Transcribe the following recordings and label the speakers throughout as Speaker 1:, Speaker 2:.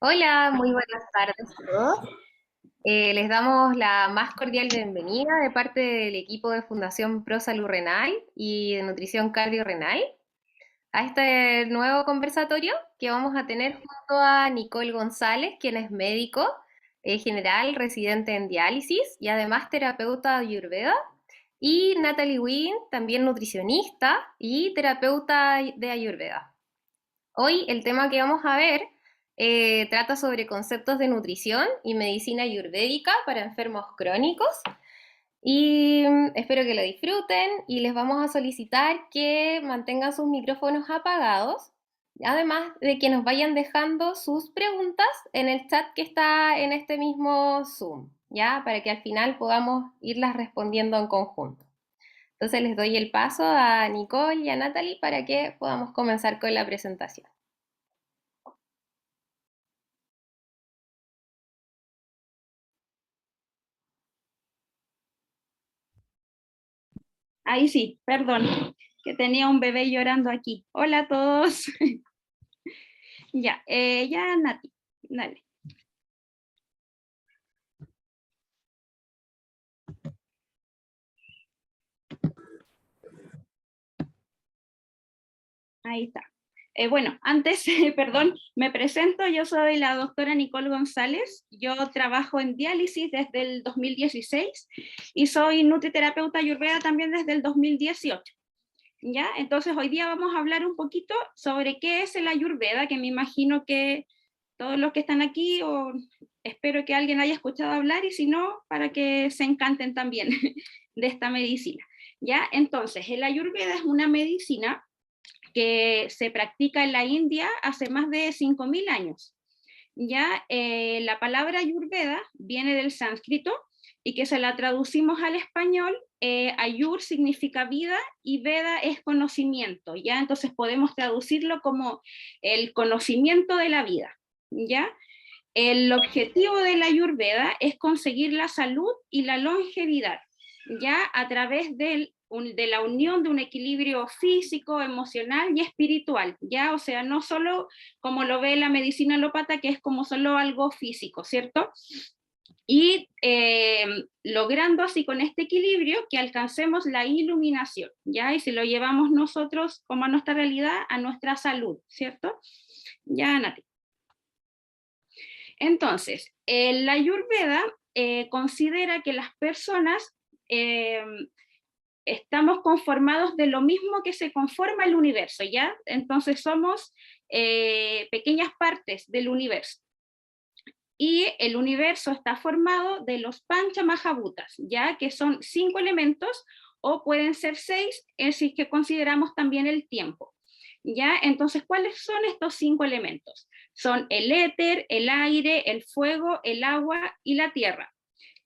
Speaker 1: Hola, muy buenas tardes a todos. Les damos la más cordial bienvenida de parte del equipo de Fundación Pro Salud Renal y de Nutrición Cardiorrenal a este nuevo conversatorio que vamos a tener junto a Nicole González, quien es médico general, residente en diálisis y además terapeuta de Ayurveda, y Natalie Wynn, también nutricionista y terapeuta de Ayurveda. Hoy el tema que vamos a ver trata sobre conceptos de nutrición y medicina ayurvédica para enfermos crónicos y espero que lo disfruten y les vamos a solicitar que mantengan sus micrófonos apagados, además de que nos vayan dejando sus preguntas en el chat que está en este mismo Zoom, ¿ya? Para que al final podamos irlas respondiendo en conjunto. Entonces les doy el paso a Nicole y a Natalie para que podamos comenzar con la presentación.
Speaker 2: Ahí sí, perdón, que tenía un bebé llorando aquí. Hola a todos. Ya, Nati, dale. Ahí está. Bueno, antes, perdón, me presento, yo soy la doctora Nicole González, yo trabajo en diálisis desde el 2016 y soy nutriterapeuta ayurveda también desde el 2018. ¿Ya? Entonces hoy día vamos a hablar un poquito sobre qué es el ayurveda, que me imagino que todos los que están aquí, o espero que alguien haya escuchado hablar, y si no, para que se encanten también de esta medicina. ¿Ya? Entonces, el ayurveda es una medicina que se practica en la India hace más de 5.000 años. Ya la palabra ayurveda viene del sánscrito y que se la traducimos al español, ayur significa vida y veda es conocimiento, ya entonces podemos traducirlo como el conocimiento de la vida, ya. El objetivo de la ayurveda es conseguir la salud y la longevidad, ya a través de la unión de un equilibrio físico, emocional y espiritual, ya, o sea, no solo como lo ve la medicina alópata, que es como solo algo físico, ¿cierto? Y logrando así con este equilibrio que alcancemos la iluminación, ¿ya? Y si lo llevamos nosotros como a nuestra realidad, a nuestra salud, ¿cierto? Ya, Nati. Entonces, la Ayurveda considera que las personas eh, estamos conformados de lo mismo que se conforma el universo, ¿ya? Entonces somos pequeñas partes del universo. Y el universo está formado de los Pancha Mahabhutas, ¿ya? Que son 5 elementos, o pueden ser 6, si es que consideramos también el tiempo. ¿Ya? Entonces, ¿cuáles son estos 5 elementos? Son el éter, el aire, el fuego, el agua y la tierra.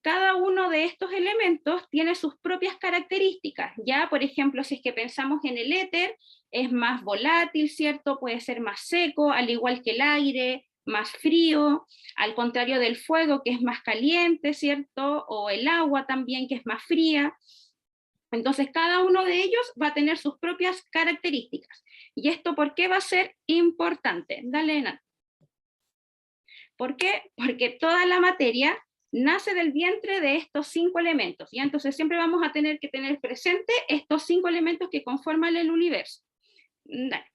Speaker 2: Cada uno de estos elementos tiene sus propias características, ya, por ejemplo, si es que pensamos en el éter, es más volátil, ¿cierto? Puede ser más seco, al igual que el aire, más frío, al contrario del fuego, que es más caliente, ¿cierto? O el agua también, que es más fría. Entonces, cada uno de ellos va a tener sus propias características. ¿Y esto por qué va a ser importante? Dale, Nat. ¿Por qué? Porque toda la materia nace del vientre de estos 5 elementos, y entonces siempre vamos a tener que tener presente estos 5 elementos que conforman el universo. Dale.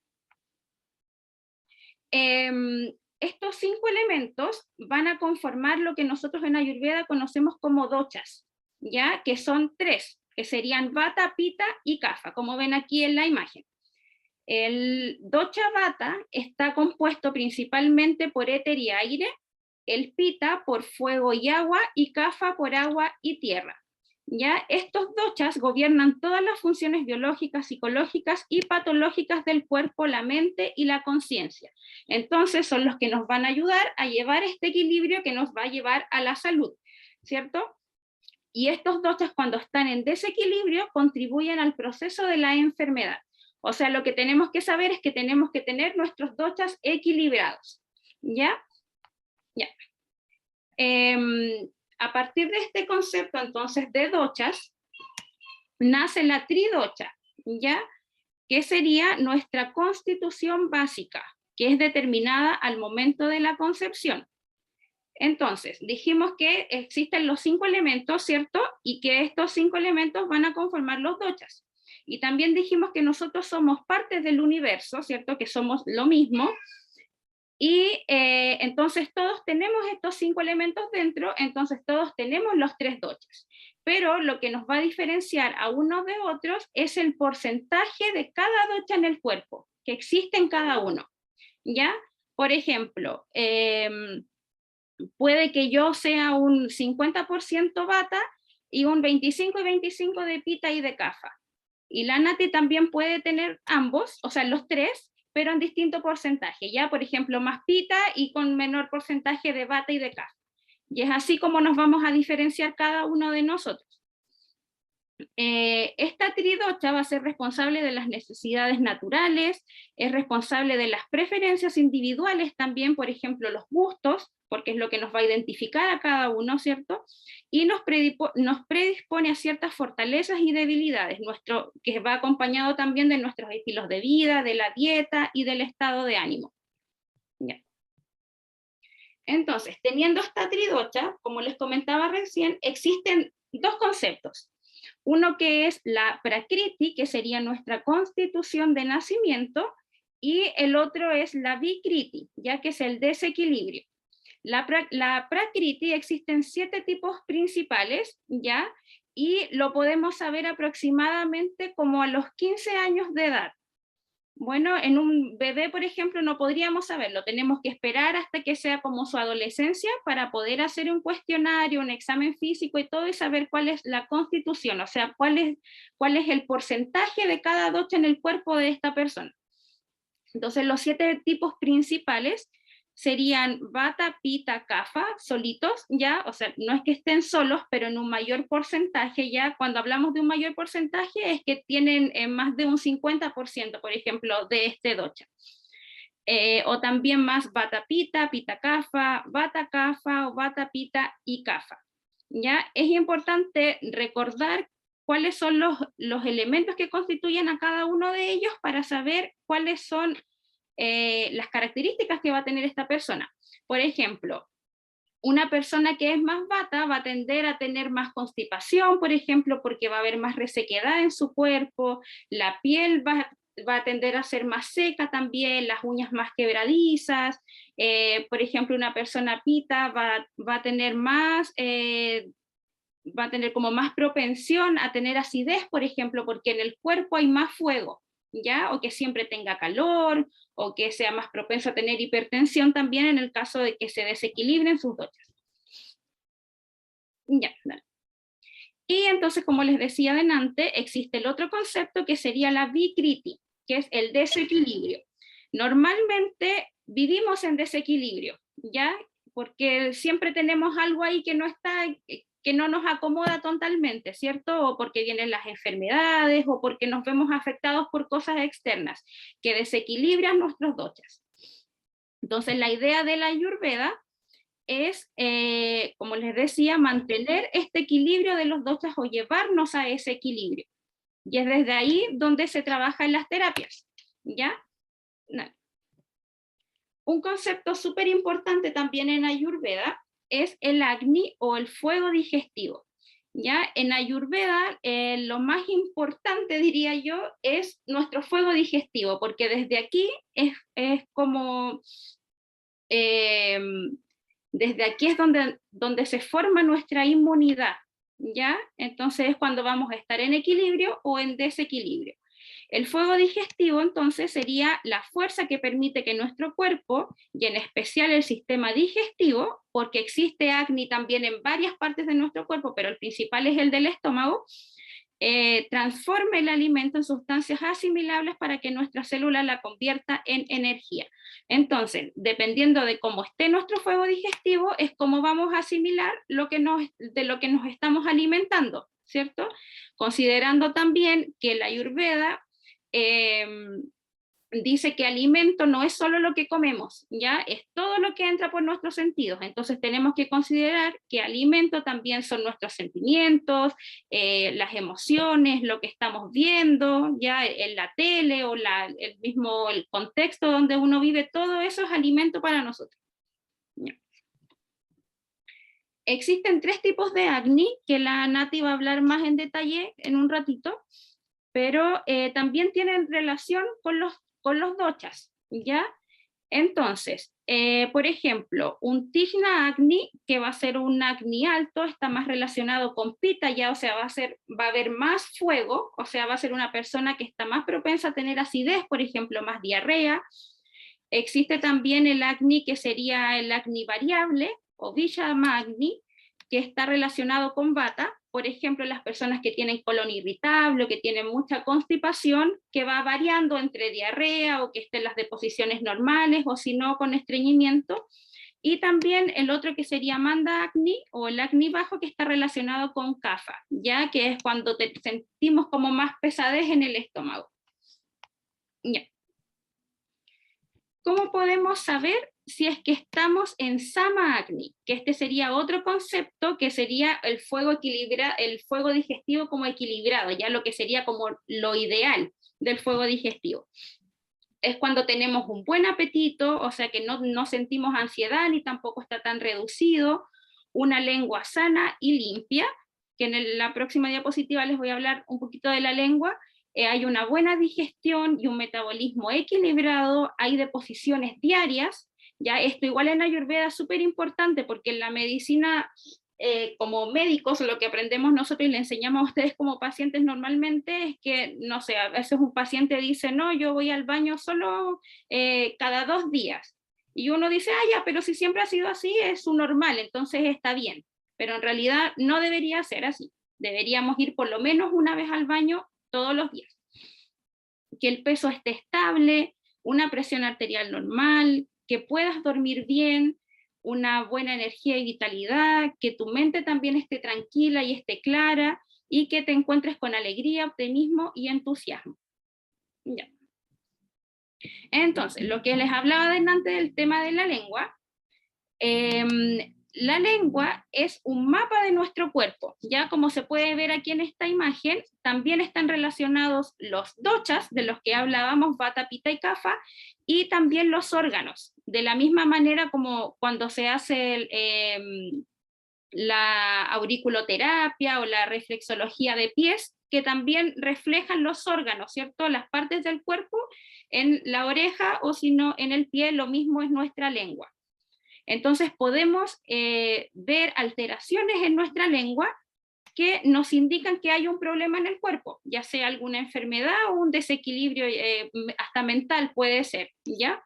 Speaker 2: Estos 5 elementos van a conformar lo que nosotros en Ayurveda conocemos como dochas, ¿ya? Que son 3, que serían Vata, Pitta y Kapha, como ven aquí en la imagen. El docha Vata está compuesto principalmente por éter y aire, el Pitta por fuego y agua, y Kapha por agua y tierra. ¿Ya? Estos dochas gobiernan todas las funciones biológicas, psicológicas y patológicas del cuerpo, la mente y la conciencia. Entonces son los que nos van a ayudar a llevar este equilibrio que nos va a llevar a la salud, ¿cierto? Y estos dochas, cuando están en desequilibrio, contribuyen al proceso de la enfermedad. O sea, lo que tenemos que saber es que tenemos que tener nuestros dochas equilibrados, ¿ya? Ya. A partir de este concepto, entonces, de dochas, nace la tridocha, ¿ya? Que sería nuestra constitución básica, que es determinada al momento de la concepción. Entonces, dijimos que existen los 5 elementos, ¿cierto? Y que estos 5 elementos van a conformar los doshas. Y también dijimos que nosotros somos partes del universo, ¿cierto? Que somos lo mismo. Y entonces todos tenemos estos 5 elementos dentro, entonces todos tenemos los 3 doshas. Pero lo que nos va a diferenciar a unos de otros es el porcentaje de cada dosha en el cuerpo, que existe en cada uno. ¿Ya? Por ejemplo, puede que yo sea un 50% bata y un 25 y 25 de pita y de kapha. Y la Nati también puede tener ambos, o sea, los 3, pero en distinto porcentaje, ya, por ejemplo, más pita y con menor porcentaje de bata y de kapha. Y es así como nos vamos a diferenciar cada uno de nosotros. Esta tridosha va a ser responsable de las necesidades naturales, es responsable de las preferencias individuales también, por ejemplo, los gustos, porque es lo que nos va a identificar a cada uno, ¿cierto? Y nos predispone a ciertas fortalezas y debilidades, que va acompañado también de nuestros estilos de vida, de la dieta y del estado de ánimo. Ya. Entonces, teniendo esta tridosha, como les comentaba recién, existen 2 conceptos. Uno que es la prakriti, que sería nuestra constitución de nacimiento, y el otro es la vikriti, ya que es el desequilibrio. La prakriti existen 7 tipos principales, ¿ya? Y lo podemos saber aproximadamente como a los 15 años de edad. Bueno, en un bebé, por ejemplo, no podríamos saberlo, tenemos que esperar hasta que sea como su adolescencia para poder hacer un cuestionario, un examen físico y todo y saber cuál es la constitución, o sea, cuál es el porcentaje de cada dosha en el cuerpo de esta persona. Entonces, los 7 tipos principales serían Vata, Pitta, Kapha, solitos, ya, o sea, no es que estén solos, pero en un mayor porcentaje, ya, cuando hablamos de un mayor porcentaje es que tienen más de un 50%, por ejemplo, de este dosha. O también más Vata, Pitta, Pitta, Kapha, Vata, Kapha, o Vata, Pitta y Kapha. Ya, es importante recordar cuáles son los elementos que constituyen a cada uno de ellos para saber cuáles son las características que va a tener esta persona. Por ejemplo, una persona que es más vata va a tender a tener más constipación, por ejemplo, porque va a haber más resequedad en su cuerpo, la piel va a tender a ser más seca también, las uñas más quebradizas, por ejemplo, una persona pita va a tener más... va a tener como más propensión a tener acidez, por ejemplo, porque en el cuerpo hay más fuego, ¿ya? O que siempre tenga calor, o que sea más propenso a tener hipertensión también en el caso de que se desequilibren sus doshas. Ya, dale. Y entonces, como les decía adelante, existe el otro concepto que sería la vikriti, que es el desequilibrio. Normalmente vivimos en desequilibrio, ¿ya? Porque siempre tenemos algo ahí que no está, que no nos acomoda totalmente, ¿cierto? O porque vienen las enfermedades, o porque nos vemos afectados por cosas externas, que desequilibran nuestros doshas. Entonces, la idea de la Ayurveda es, como les decía, mantener este equilibrio de los doshas o llevarnos a ese equilibrio. Y es desde ahí donde se trabaja en las terapias, ¿ya? Un concepto súper importante también en Ayurveda es el Agni o el fuego digestivo. ¿Ya? En Ayurveda lo más importante, diría yo, es nuestro fuego digestivo, porque desde aquí es como... desde aquí es donde se forma nuestra inmunidad, ¿ya? Entonces es cuando vamos a estar en equilibrio o en desequilibrio. El fuego digestivo entonces sería la fuerza que permite que nuestro cuerpo, y en especial el sistema digestivo, porque existe Agni también en varias partes de nuestro cuerpo, pero el principal es el del estómago, transforme el alimento en sustancias asimilables para que nuestra célula la convierta en energía. Entonces, dependiendo de cómo esté nuestro fuego digestivo, es cómo vamos a asimilar de lo que nos estamos alimentando, ¿cierto? Considerando también que la Ayurveda dice que alimento no es solo lo que comemos, ya es todo lo que entra por nuestros sentidos. Entonces tenemos que considerar que alimento también son nuestros sentimientos, las emociones, lo que estamos viendo, ya en la tele o el contexto donde uno vive, todo eso es alimento para nosotros. Ya. Existen 3 tipos de acné, que la Nati va a hablar más en detalle en un ratito, pero también tienen relación con los dochas, ¿ya? Entonces, por ejemplo, un Tigna acne, que va a ser un acné alto, está más relacionado con pita, ya, o sea, va a haber más fuego, o sea, va a ser una persona que está más propensa a tener acidez, por ejemplo, más diarrea. Existe también el acné que sería el acné variable, o Villama acné, que está relacionado con vata, por ejemplo, las personas que tienen colon irritable o que tienen mucha constipación, que va variando entre diarrea o que estén las deposiciones normales o si no con estreñimiento. Y también el otro que sería manda acné o el acné bajo, que está relacionado con CAFA, ya que es cuando sentimos como más pesadez en el estómago. Ya. ¿Cómo podemos saber si es que estamos en Sama Agni? Que este sería otro concepto, que sería el fuego digestivo como equilibrado, ya lo que sería como lo ideal del fuego digestivo. Es cuando tenemos un buen apetito, o sea que no sentimos ansiedad ni tampoco está tan reducido, una lengua sana y limpia, que en la próxima diapositiva les voy a hablar un poquito de la lengua. Hay una buena digestión y un metabolismo equilibrado, hay deposiciones diarias, ya esto igual en Ayurveda es súper importante porque en la medicina, como médicos, lo que aprendemos nosotros y le enseñamos a ustedes como pacientes normalmente es que, no sé, a veces un paciente dice, no, yo voy al baño solo cada 2 días. Y uno dice, ah, ya, pero si siempre ha sido así, es su normal, entonces está bien. Pero en realidad no debería ser así. Deberíamos ir por lo menos una vez al baño todos los días. Que el peso esté estable, una presión arterial normal, que puedas dormir bien, una buena energía y vitalidad, que tu mente también esté tranquila y esté clara, y que te encuentres con alegría, optimismo y entusiasmo. Ya. Entonces, lo que les hablaba delante del tema de la lengua es un mapa de nuestro cuerpo, ya como se puede ver aquí en esta imagen, también están relacionados los dochas, de los que hablábamos, vata, pitta y kapha, y también los órganos, de la misma manera como cuando se hace la auriculoterapia o la reflexología de pies, que también reflejan los órganos, ¿cierto? Las partes del cuerpo en la oreja o si no en el pie, lo mismo es nuestra lengua. Entonces podemos ver alteraciones en nuestra lengua que nos indican que hay un problema en el cuerpo, ya sea alguna enfermedad o un desequilibrio hasta mental puede ser, ¿ya?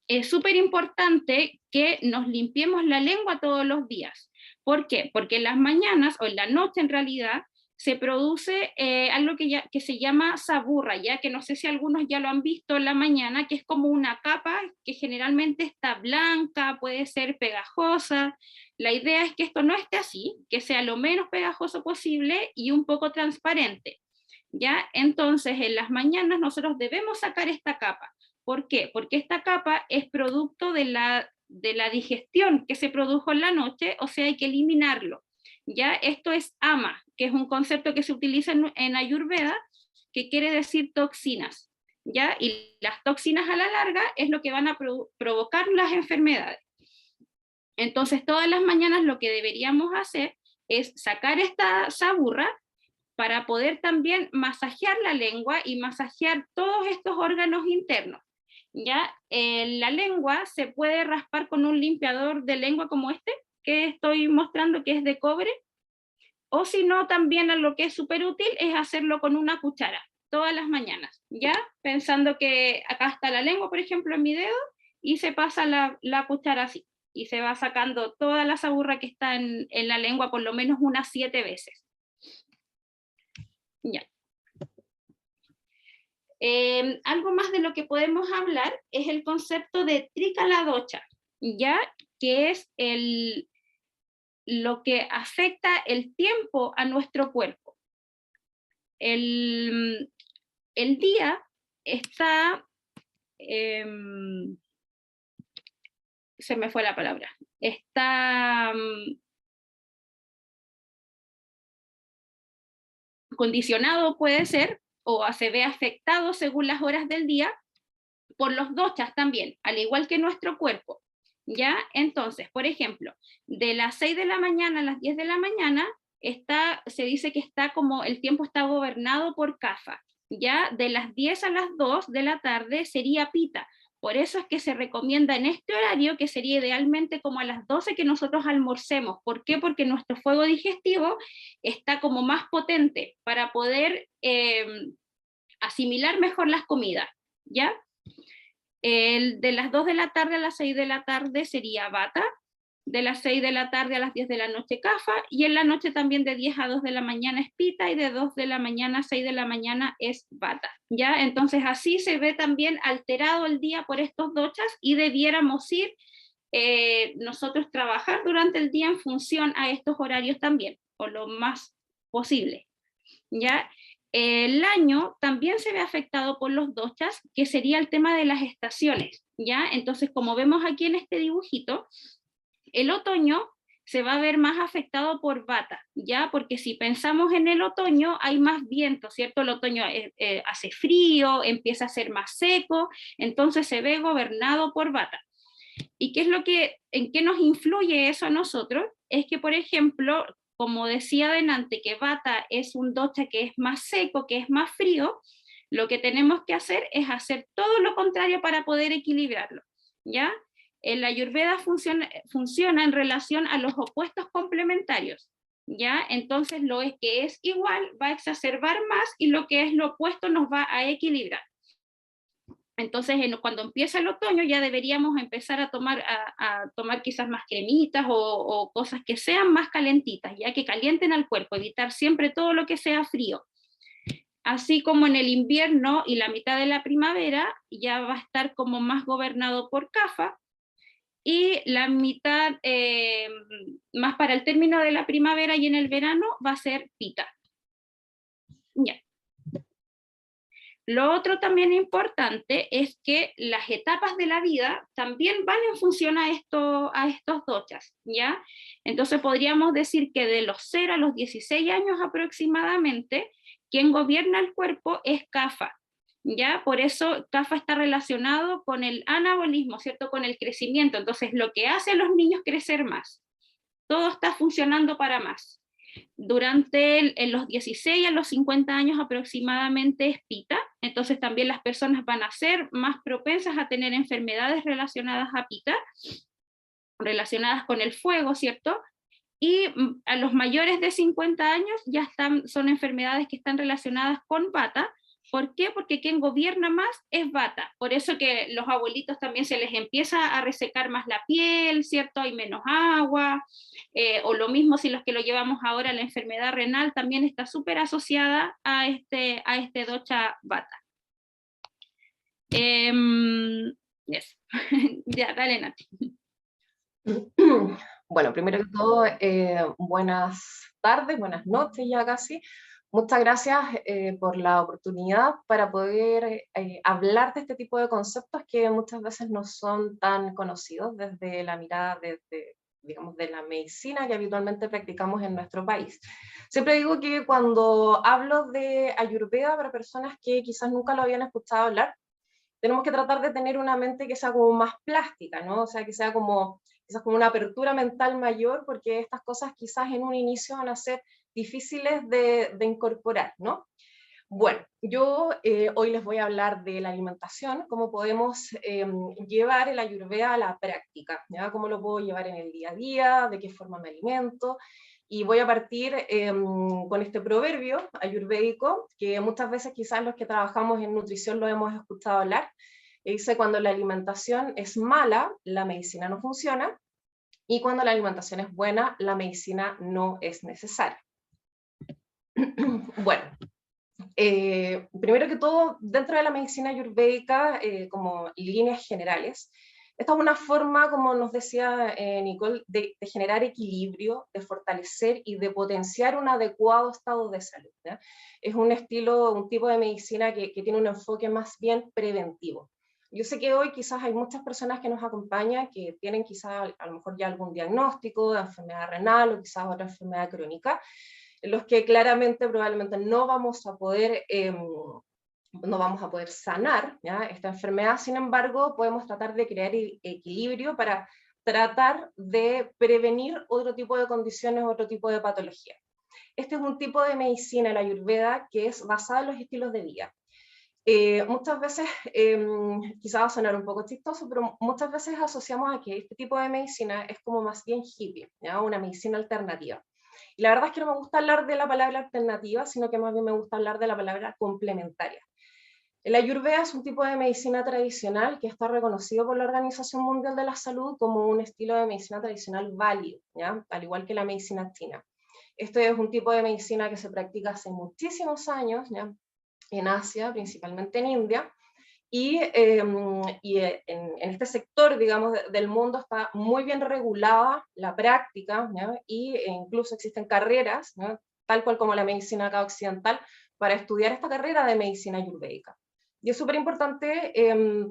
Speaker 2: Es súper importante que nos limpiemos la lengua todos los días. ¿Por qué? Porque en las mañanas o en la noche en realidad se produce algo que se llama saburra, ya que no sé si algunos ya lo han visto en la mañana, que es como una capa que generalmente está blanca, puede ser pegajosa. La idea es que esto no esté así, que sea lo menos pegajoso posible y un poco transparente. ¿Ya? Entonces, en las mañanas nosotros debemos sacar esta capa. ¿Por qué? Porque esta capa es producto de la digestión que se produjo en la noche, o sea, hay que eliminarlo. ¿Ya? Esto es ama, que es un concepto que se utiliza en Ayurveda, que quiere decir toxinas. ¿Ya? Y las toxinas a la larga es lo que van a provocar las enfermedades. Entonces, todas las mañanas lo que deberíamos hacer es sacar esta saburra para poder también masajear la lengua y masajear todos estos órganos internos. ¿Ya? La lengua se puede raspar con un limpiador de lengua como este, que estoy mostrando que es de cobre, o si no, también lo que es súper útil es hacerlo con una cuchara, todas las mañanas, ¿ya? Pensando que acá está la lengua, por ejemplo, en mi dedo, y se pasa la cuchara así, y se va sacando toda la saburra que está en la lengua por lo menos unas 7 veces. Ya. Algo más de lo que podemos hablar es el concepto de trikala-docha, ya que es lo que afecta el tiempo a nuestro cuerpo. El día está, se me fue la palabra, está condicionado, puede ser, o se ve afectado según las horas del día, por los doshas también, al igual que nuestro cuerpo, ¿ya? Entonces, por ejemplo, de las 6 de la mañana a las 10 de la mañana, se dice que está como el tiempo está gobernado por Kapha, ¿ya? De las 10 a las 2 de la tarde sería Pitta. Por eso es que se recomienda en este horario, que sería idealmente como a las 12 que nosotros almorcemos. ¿Por qué? Porque nuestro fuego digestivo está como más potente para poder asimilar mejor las comidas, ¿ya? De las 2 de la tarde a las 6 de la tarde sería Vata, de las 6 de la tarde a las 10 de la noche Kapha, y en la noche también de 10 a 2 de la mañana es Pitta, y de 2 de la mañana a 6 de la mañana es Vata, ¿ya? Entonces así se ve también alterado el día por estos doshas, y debiéramos ir nosotros trabajar durante el día en función a estos horarios también, o lo más posible, ¿ya? El año también se ve afectado por los doshas, que sería el tema de las estaciones, ¿ya? Entonces, como vemos aquí en este dibujito, el otoño se va a ver más afectado por Vata, ¿ya? Porque si pensamos en el otoño, hay más viento, ¿cierto? El otoño hace frío, empieza a ser más seco, entonces se ve gobernado por Vata. ¿Y qué es en qué nos influye eso a nosotros? Es que, por ejemplo, como decía adelante, que Vata es un dosha que es más seco, que es más frío, lo que tenemos que hacer es hacer todo lo contrario para poder equilibrarlo, ¿ya? La Ayurveda funciona en relación a los opuestos complementarios, ¿ya? Entonces lo que es igual va a exacerbar más, y lo que es lo opuesto nos va a equilibrar. Entonces, cuando empieza el otoño ya deberíamos empezar a tomar quizás más cremitas o cosas que sean más calentitas, ya que calienten al cuerpo, evitar siempre todo lo que sea frío. Así como en el invierno y la mitad de la primavera ya va a estar como más gobernado por Kapha, y la mitad más para el término de la primavera y en el verano va a ser Pitta. Ya. Lo otro también importante es que las etapas de la vida también van en función a estos doshas, ¿ya? Entonces podríamos decir que de los 0 a los 16 años aproximadamente, quien gobierna el cuerpo es Kapha, ¿ya? Por eso Kapha está relacionado con el anabolismo, ¿cierto? Con el crecimiento, entonces lo que hace a los niños crecer más. Todo está funcionando para más. Durante los 16 a los 50 años aproximadamente es Pitta, entonces también las personas van a ser más propensas a tener enfermedades relacionadas a Pitta, relacionadas con el fuego, ¿cierto? Y a los mayores de 50 años ya son enfermedades que están relacionadas con Vata. ¿Por qué? Porque quien gobierna más es Vata. Por eso que los abuelitos también se les empieza a resecar más la piel, ¿cierto? Hay menos agua. O lo mismo si los que lo llevamos ahora, la enfermedad renal también está súper asociada a este dosha Vata. Yes. Ya, dale, Nati.
Speaker 3: Bueno, primero que todo, buenas tardes, buenas noches ya casi. Muchas gracias por la oportunidad para poder hablar de este tipo de conceptos que muchas veces no son tan conocidos desde la mirada digamos, de la medicina que habitualmente practicamos en nuestro país. Siempre digo que cuando hablo de Ayurveda para personas que quizás nunca lo habían escuchado hablar, tenemos que tratar de tener una mente que sea como más plástica, ¿no? O sea, que sea como, quizás como una apertura mental mayor, porque estas cosas quizás en un inicio van a ser difíciles de incorporar, ¿no? Bueno, yo hoy les voy a hablar de la alimentación, cómo podemos llevar el Ayurveda a la práctica, ¿ya? Cómo lo puedo llevar en el día a día, de qué forma me alimento, y voy a partir con este proverbio ayurvédico, que muchas veces quizás los que trabajamos en nutrición lo hemos escuchado hablar, que dice: cuando la alimentación es mala, la medicina no funciona, y cuando la alimentación es buena, la medicina no es necesaria. Bueno, primero que todo, dentro de la medicina ayurvédica, como líneas generales, Esta es una forma, como nos decía Nicole, de generar equilibrio, de fortalecer y de potenciar un adecuado estado de salud, ¿ya? Es un estilo, un tipo de medicina que tiene un enfoque más bien preventivo. Yo sé que hoy quizás hay muchas personas que nos acompañan que tienen quizás a lo mejor ya algún diagnóstico de enfermedad renal o quizás otra enfermedad crónica, en los que claramente probablemente no vamos a poder sanar, ¿ya?, esta enfermedad. Sin embargo, podemos tratar de crear equilibrio para tratar de prevenir otro tipo de condiciones, otro tipo de patología. Este es un tipo de medicina, la Ayurveda, que es basada en los estilos de vida. Muchas veces, quizás va a sonar un poco chistoso, pero muchas veces asociamos a que este tipo de medicina es como más bien hippie, ¿ya?, una medicina alternativa. Y la verdad es que no me gusta hablar de la palabra alternativa, sino que más bien me gusta hablar de la palabra complementaria. El Ayurveda es un tipo de medicina tradicional que está reconocido por la Organización Mundial de la Salud como un estilo de medicina tradicional válido, ¿ya?, al igual que la medicina china. Este es un tipo de medicina que se practica hace muchísimos años, ¿ya?, en Asia, principalmente en India, y en este sector, digamos, del mundo está muy bien regulada la práctica, ¿ya?, y incluso existen carreras, ¿no?, tal cual como la medicina acá occidental, para estudiar esta carrera de medicina ayurvédica. Y es súper importante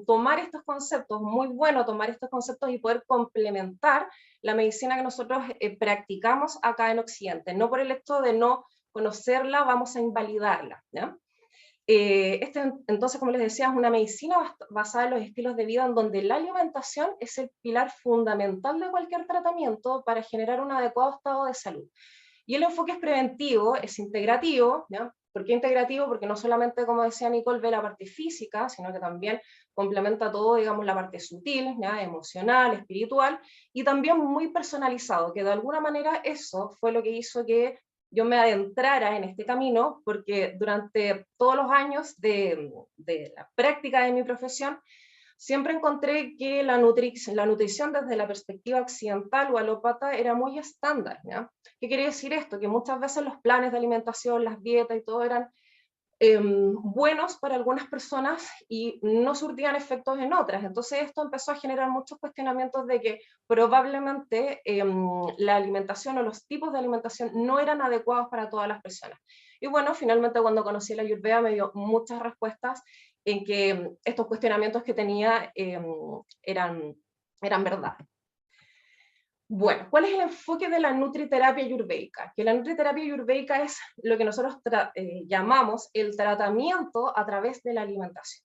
Speaker 3: tomar estos conceptos, muy bueno tomar estos conceptos y poder complementar la medicina que nosotros practicamos acá en Occidente. No por el hecho de no conocerla, vamos a invalidarla, ¿ya? Entonces, como les decía, es una medicina basada en los estilos de vida en donde la alimentación es el pilar fundamental de cualquier tratamiento para generar un adecuado estado de salud. Y el enfoque es preventivo, es integrativo, ¿ya? ¿Por qué integrativo? Porque no solamente, como decía Nicole, ve la parte física, sino que también complementa todo, digamos, la parte sutil, ¿ya?, emocional, espiritual, y también muy personalizado, que de alguna manera eso fue lo que hizo que yo me adentrara en este camino, porque durante todos los años de la práctica de mi profesión, siempre encontré que la nutrición desde la perspectiva occidental o alópata era muy estándar, ¿ya? ¿Qué quiere decir esto? Que muchas veces los planes de alimentación, las dietas y todo eran buenos para algunas personas y no surtían efectos en otras. Entonces esto empezó a generar muchos cuestionamientos de que probablemente la alimentación o los tipos de alimentación no eran adecuados para todas las personas. Y bueno, finalmente cuando conocí la Ayurveda me dio muchas respuestas en que estos cuestionamientos que tenía eran verdad. Bueno, ¿cuál es el enfoque de la nutriterapia ayurvédica? Que la nutriterapia ayurvédica es lo que nosotros llamamos el tratamiento a través de la alimentación.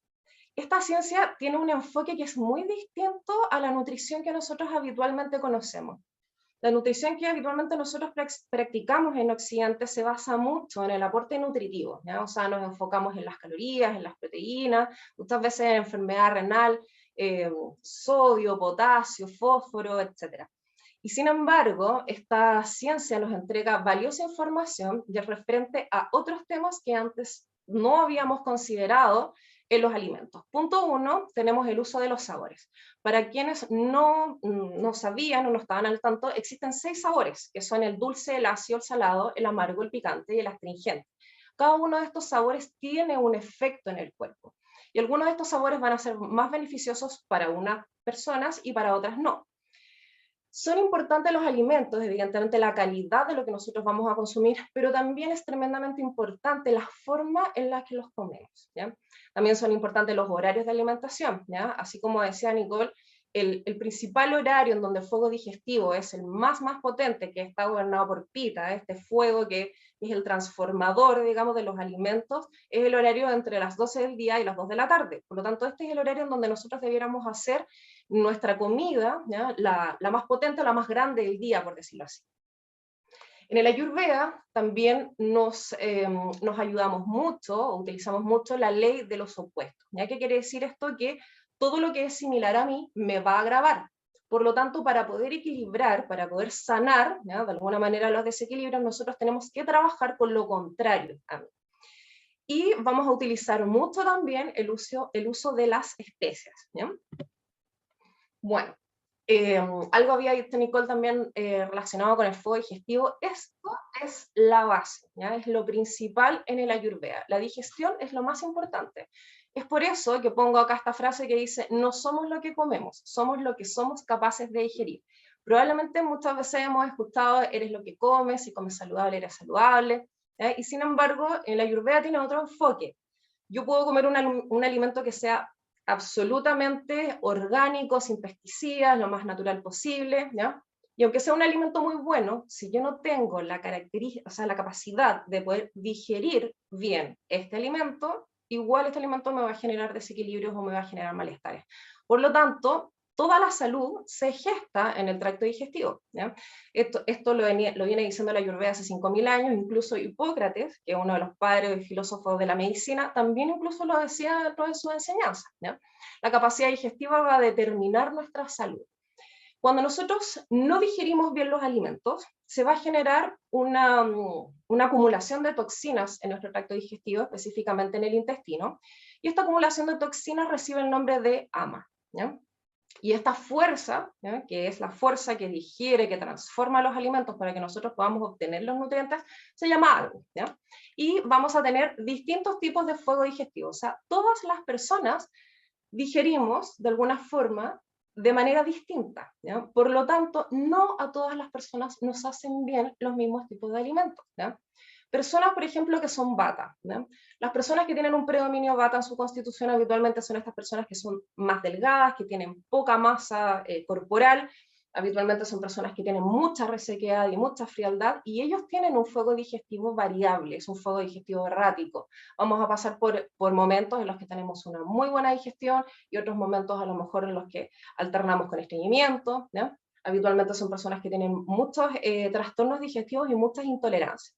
Speaker 3: Esta ciencia tiene un enfoque que es muy distinto a la nutrición que nosotros habitualmente conocemos. La nutrición que habitualmente nosotros practicamos en Occidente se basa mucho en el aporte nutritivo, ¿ya? O sea, nos enfocamos en las calorías, en las proteínas, muchas veces en enfermedad renal, sodio, potasio, fósforo, etc. Y sin embargo, esta ciencia nos entrega valiosa información y es referente a otros temas que antes no habíamos considerado en los alimentos. Punto 1, tenemos el uso de los sabores. Para quienes no sabían o no estaban al tanto, existen 6 sabores, que son el dulce, el ácido, el salado, el amargo, el picante y el astringente. Cada uno de estos sabores tiene un efecto en el cuerpo. Y algunos de estos sabores van a ser más beneficiosos para unas personas y para otras no. Son importantes los alimentos, evidentemente la calidad de lo que nosotros vamos a consumir, pero también es tremendamente importante la forma en la que los comemos, ¿ya? También son importantes los horarios de alimentación, ¿ya? Así como decía Nicole, el principal horario en donde el fuego digestivo es el más potente, que está gobernado por Pita, este fuego que es el transformador, digamos, de los alimentos, es el horario entre las 12 del día y las 2 de la tarde. Por lo tanto, este es el horario en donde nosotros debiéramos hacer nuestra comida, ¿ya?, la más potente o la más grande del día, por decirlo así. En el Ayurveda también nos ayudamos mucho, o utilizamos mucho la ley de los opuestos. ¿Ya? ¿Qué quiere decir esto? Que todo lo que es similar a mí me va a agravar. Por lo tanto, para poder equilibrar, para poder sanar, ¿ya?, de alguna manera los desequilibrios, nosotros tenemos que trabajar con lo contrario a mí. Y vamos a utilizar mucho también el uso de las especias, ¿ya? Bueno, algo había dicho Nicole también relacionado con el fuego digestivo. Esto es la base, ¿ya? Es lo principal en el Ayurveda. La digestión es lo más importante. Es por eso que pongo acá esta frase que dice, no somos lo que comemos, somos lo que somos capaces de digerir. Probablemente muchas veces hemos escuchado, eres lo que comes, si comes saludable, eres saludable, y sin embargo, en la Ayurveda tiene otro enfoque. Yo puedo comer un alimento que sea absolutamente orgánico, sin pesticidas, lo más natural posible, ¿ya? Y aunque sea un alimento muy bueno, si yo no tengo la característica, o sea, la capacidad de poder digerir bien este alimento, igual este alimento me va a generar desequilibrios o me va a generar malestares. Por lo tanto, toda la salud se gesta en el tracto digestivo, ¿ya? Esto lo viene diciendo la Ayurveda hace 5.000 años, incluso Hipócrates, que es uno de los padres y filósofos de la medicina, también incluso lo decía dentro de su enseñanza, ¿ya? La capacidad digestiva va a determinar nuestra salud. Cuando nosotros no digerimos bien los alimentos, se va a generar una acumulación de toxinas en nuestro tracto digestivo, específicamente en el intestino, y esta acumulación de toxinas recibe el nombre de ama, ¿ya? Y esta fuerza, ¿ya?, que es la fuerza que digiere, que transforma los alimentos para que nosotros podamos obtener los nutrientes, se llama algo, ¿ya? Y vamos a tener distintos tipos de fuego digestivo. O sea, todas las personas digerimos de alguna forma de manera distinta, ¿ya? Por lo tanto, no a todas las personas nos hacen bien los mismos tipos de alimentos, ¿ya? Personas, por ejemplo, que son vata, ¿ya? Las personas que tienen un predominio vata en su constitución habitualmente son estas personas que son más delgadas, que tienen poca masa corporal, habitualmente son personas que tienen mucha resequedad y mucha frialdad, y ellos tienen un fuego digestivo variable, es un fuego digestivo errático. Vamos a pasar por momentos en los que tenemos una muy buena digestión y otros momentos a lo mejor en los que alternamos con estreñimiento, ¿ya? Habitualmente son personas que tienen muchos trastornos digestivos y muchas intolerancias.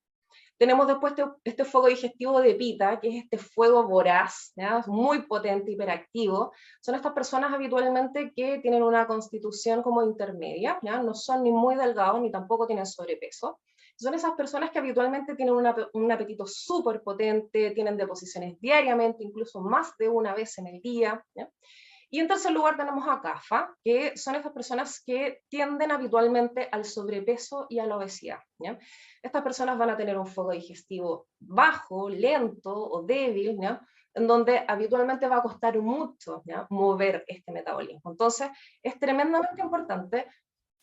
Speaker 3: Tenemos después este fuego digestivo de Pita, que es este fuego voraz, ¿ya? Es muy potente, hiperactivo. Son estas personas habitualmente que tienen una constitución como intermedia, ¿ya? No son ni muy delgados ni tampoco tienen sobrepeso. Son esas personas que habitualmente tienen un apetito súper potente, tienen deposiciones diariamente, incluso más de una vez en el día, ¿ya? Y en tercer lugar tenemos a CAFA, que son estas personas que tienden habitualmente al sobrepeso y a la obesidad, ¿ya? Estas personas van a tener un fuego digestivo bajo, lento o débil, ¿ya?, en donde habitualmente va a costar mucho, ¿ya?, mover este metabolismo. Entonces, es tremendamente importante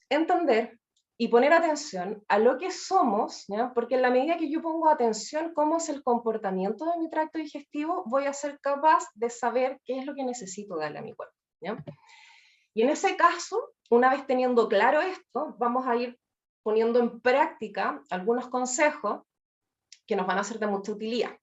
Speaker 3: entender y poner atención a lo que somos, ¿ya? Porque en la medida que yo pongo atención cómo es el comportamiento de mi tracto digestivo, voy a ser capaz de saber qué es lo que necesito darle a mi cuerpo, ¿ya? Y en ese caso, una vez teniendo claro esto, vamos a ir poniendo en práctica algunos consejos que nos van a ser de mucha utilidad.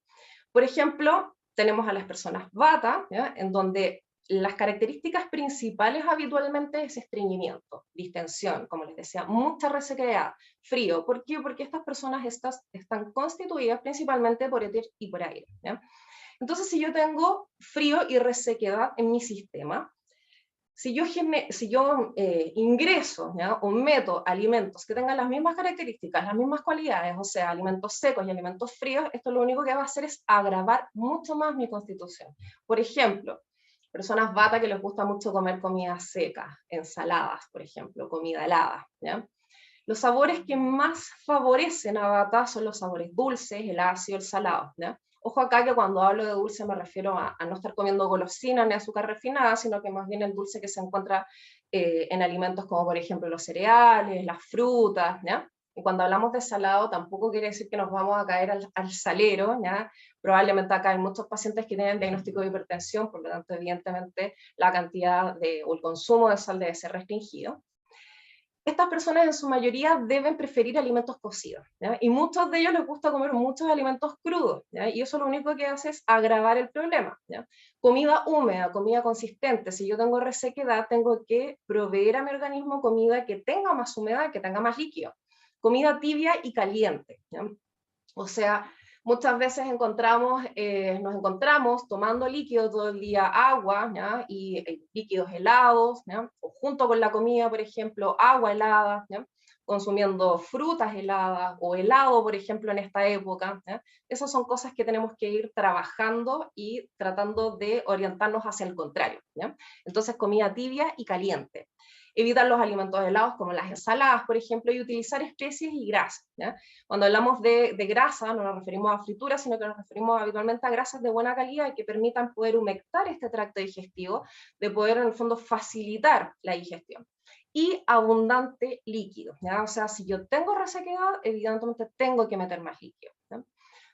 Speaker 3: Por ejemplo, tenemos a las personas vata, ¿ya?, en donde las características principales habitualmente es estreñimiento, distensión, como les decía, mucha resequedad, frío. ¿Por qué? Porque estas personas están constituidas principalmente por éter y por aire, ¿ya? Entonces, si yo tengo frío y resequedad en mi sistema, si yo ingreso, ¿ya?, o meto alimentos que tengan las mismas características, las mismas cualidades, o sea, alimentos secos y alimentos fríos, esto lo único que va a hacer es agravar mucho más mi constitución. Por ejemplo, personas vata que les gusta mucho comer comida seca, ensaladas, por ejemplo, comida helada, ¿ya? Los sabores que más favorecen a vata son los sabores dulces, el ácido, el salado, ¿ya? Ojo acá que cuando hablo de dulce me refiero a no estar comiendo golosinas ni azúcar refinada, sino que más bien el dulce que se encuentra en alimentos como por ejemplo los cereales, las frutas, ¿ya? Y cuando hablamos de salado tampoco quiere decir que nos vamos a caer al salero, ¿ya? Probablemente acá hay muchos pacientes que tienen diagnóstico de hipertensión, por lo tanto evidentemente la cantidad o el consumo de sal debe ser restringido. Estas personas en su mayoría deben preferir alimentos cocidos, ¿ya? Y muchos de ellos les gusta comer muchos alimentos crudos, ¿ya? Y eso lo único que hace es agravar el problema, ¿ya? Comida húmeda, comida consistente. Si yo tengo resequedad, tengo que proveer a mi organismo comida que tenga más humedad, que tenga más líquido. Comida tibia y caliente, ¿ya? O sea, muchas veces nos encontramos tomando líquido todo el día, agua, ¿ya?, y líquidos helados, ¿ya?, o junto con la comida, por ejemplo, agua helada, ¿ya?, consumiendo frutas heladas o helado, por ejemplo, en esta época, ¿ya? Esas son cosas que tenemos que ir trabajando y tratando de orientarnos hacia el contrario, ¿ya? Entonces, comida tibia y caliente. evitar los alimentos helados como las ensaladas, por ejemplo, y utilizar especies y grasas, ¿ya? Cuando hablamos de grasa no nos referimos a frituras, sino que nos referimos habitualmente a grasas de buena calidad y que permitan poder humectar este tracto digestivo, de poder en el fondo facilitar la digestión. Y abundante líquido, ¿ya? O sea, si yo tengo resequedad, evidentemente tengo que meter más líquido, ¿ya?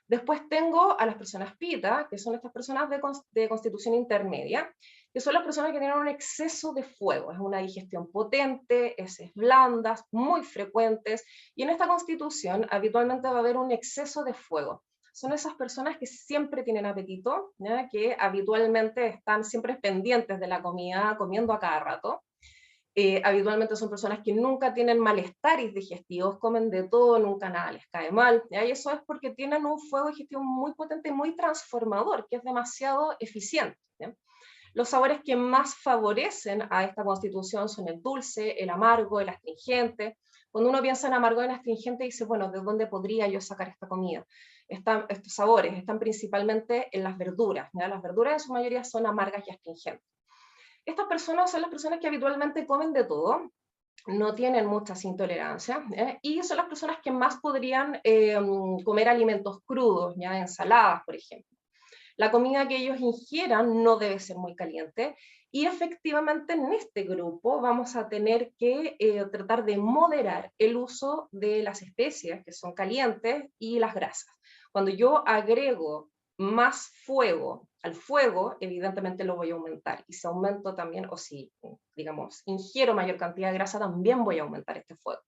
Speaker 3: Después tengo a las personas pita, que son estas personas de constitución intermedia, que son las personas que tienen un exceso de fuego, es una digestión potente, heces blandas, muy frecuentes, y en esta constitución habitualmente va a haber un exceso de fuego. Son esas personas que siempre tienen apetito, ¿ya? Que habitualmente están siempre pendientes de la comida, comiendo a cada rato. Habitualmente son personas que nunca tienen malestares digestivos, comen de todo, nunca nada les cae mal, ¿ya? Y eso es porque tienen un fuego digestivo muy potente, muy transformador, que es demasiado eficiente, ¿ya? Los sabores que más favorecen a esta constitución son el dulce, el amargo, el astringente. Cuando uno piensa en amargo y en astringente, dice, bueno, ¿de dónde podría yo sacar esta comida? Estos sabores están principalmente en las verduras, ¿ya? Las verduras en su mayoría son amargas y astringentes. Estas personas son las personas que habitualmente comen de todo, no tienen muchas intolerancias, y son las personas que más podrían comer alimentos crudos, ¿ya? Ensaladas, por ejemplo. La comida que ellos ingieran no debe ser muy caliente, y efectivamente en este grupo vamos a tener que tratar de moderar el uso de las especias que son calientes y las grasas. Cuando yo agrego más fuego al fuego, evidentemente lo voy a aumentar, y si aumento también, o si, digamos, ingiero mayor cantidad de grasa, también voy a aumentar este fuego.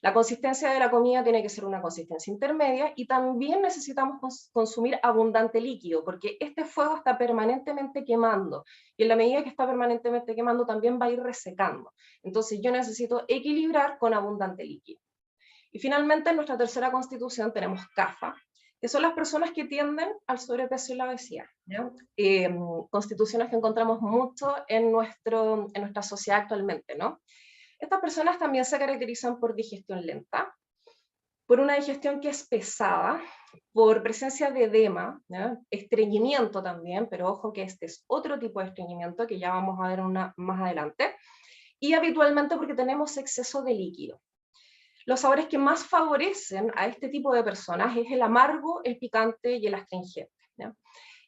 Speaker 3: La consistencia de la comida tiene que ser una consistencia intermedia, y también necesitamos consumir abundante líquido, porque este fuego está permanentemente quemando, y en la medida que está permanentemente quemando también va a ir resecando. Entonces yo necesito equilibrar con abundante líquido. Y finalmente en nuestra tercera constitución tenemos CAFA, que son las personas que tienden al sobrepeso y la obesidad, ¿ya? Constituciones que encontramos mucho en nuestra sociedad actualmente, ¿no? Estas personas también se caracterizan por digestión lenta, por una digestión que es pesada, por presencia de edema, ¿ya? Estreñimiento también, pero ojo que este es otro tipo de estreñimiento que ya vamos a ver más adelante, y habitualmente porque tenemos exceso de líquido. Los sabores que más favorecen a este tipo de personas es el amargo, el picante y el astringente, ¿ya?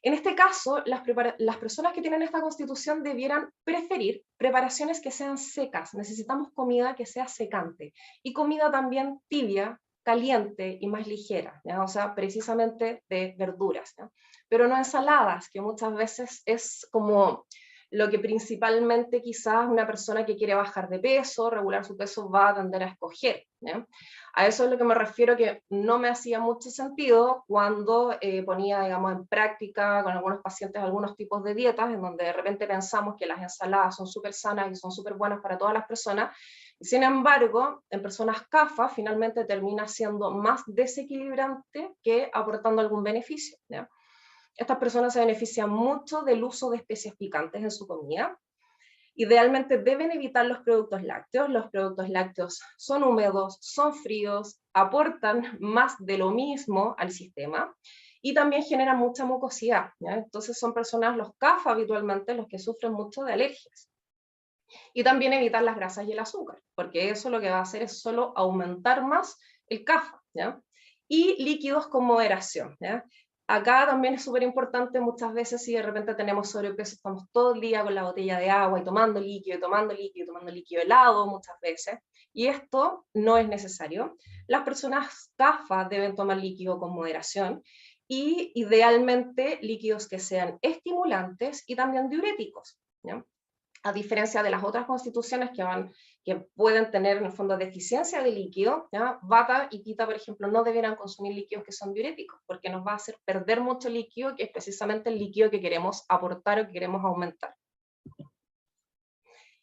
Speaker 3: En este caso, las personas que tienen esta constitución debieran preferir preparaciones que sean secas. Necesitamos comida que sea secante, y comida también tibia, caliente y más ligera, ¿ya? O sea, precisamente de verduras, ¿ya? Pero no ensaladas, que muchas veces es como lo que principalmente quizás una persona que quiere bajar de peso, regular su peso, va a tender a escoger, ¿ya? A eso es lo que me refiero, que no me hacía mucho sentido cuando ponía, digamos, en práctica con algunos pacientes algunos tipos de dietas, en donde de repente pensamos que las ensaladas son súper sanas y son súper buenas para todas las personas, y sin embargo, en personas CAFA finalmente termina siendo más desequilibrante que aportando algún beneficio, ¿ya? Estas personas se benefician mucho del uso de especias picantes en su comida. Idealmente deben evitar los productos lácteos. Los productos lácteos son húmedos, son fríos, aportan más de lo mismo al sistema y también generan mucha mucosidad, ¿ya? Entonces son personas, los CAFA habitualmente, los que sufren mucho de alergias. Y también evitar las grasas y el azúcar, porque eso lo que va a hacer es solo aumentar más el CAFA, ¿ya? Y líquidos con moderación, ¿ya? Acá también es súper importante, muchas veces si de repente tenemos sobrepeso, estamos todo el día con la botella de agua y tomando líquido, tomando líquido, tomando líquido helado muchas veces, y esto no es necesario. Las personas CAFA deben tomar líquido con moderación, y idealmente líquidos que sean estimulantes y también diuréticos, ¿ya? A diferencia de las otras constituciones que pueden tener en el fondo deficiencia de líquido, ¿ya? Bata y Pita, por ejemplo, no debieran consumir líquidos que son diuréticos, porque nos va a hacer perder mucho líquido, que es precisamente el líquido que queremos aportar o que queremos aumentar.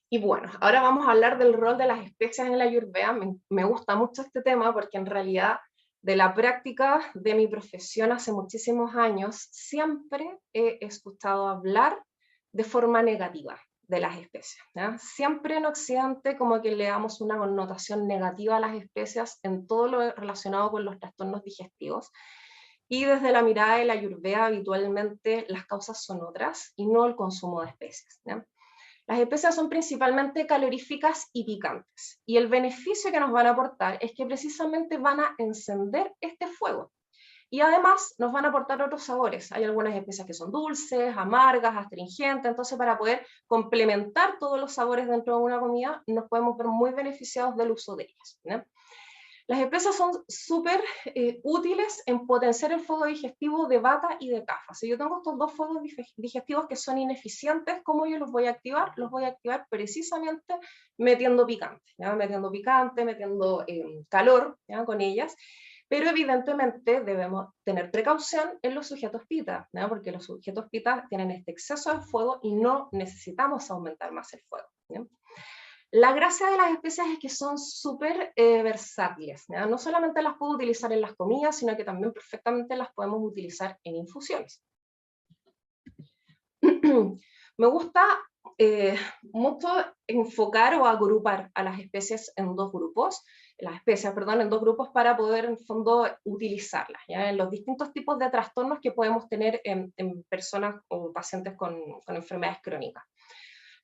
Speaker 3: Y bueno, ahora vamos a hablar del rol de las especias en la Ayurveda. Me gusta mucho este tema porque en realidad de la práctica de mi profesión hace muchísimos años siempre he escuchado hablar de forma negativa de las especias, ¿ya? Siempre en Occidente como que le damos una connotación negativa a las especias en todo lo relacionado con los trastornos digestivos, y desde la mirada de la Ayurveda habitualmente las causas son otras y no el consumo de especias, ¿ya? Las especias son principalmente caloríficas y picantes, y el beneficio que nos van a aportar es que precisamente van a encender este fuego. Y además nos van a aportar otros sabores. Hay algunas especias que son dulces, amargas, astringentes, entonces para poder complementar todos los sabores dentro de una comida, nos podemos ver muy beneficiados del uso de ellas, ¿no? Las especias son súper útiles en potenciar el fuego digestivo de bata y de cafa. Si yo tengo estos dos fuegos digestivos que son ineficientes, ¿cómo yo los voy a activar? Los voy a activar precisamente metiendo picante, ¿ya? Metiendo calor, ¿ya? Con ellas. Pero evidentemente debemos tener precaución en los sujetos pita, ¿no? Porque los sujetos pita tienen este exceso de fuego y no necesitamos aumentar más el fuego, ¿no? La gracia de las especias es que son súper versátiles, ¿no? No solamente las puedo utilizar en las comidas, sino que también perfectamente las podemos utilizar en infusiones. Me gusta mucho enfocar o agrupar a las especies en dos grupos, en dos grupos para poder en fondo utilizarlas, ¿ya? En los distintos tipos de trastornos que podemos tener en personas o pacientes con enfermedades crónicas.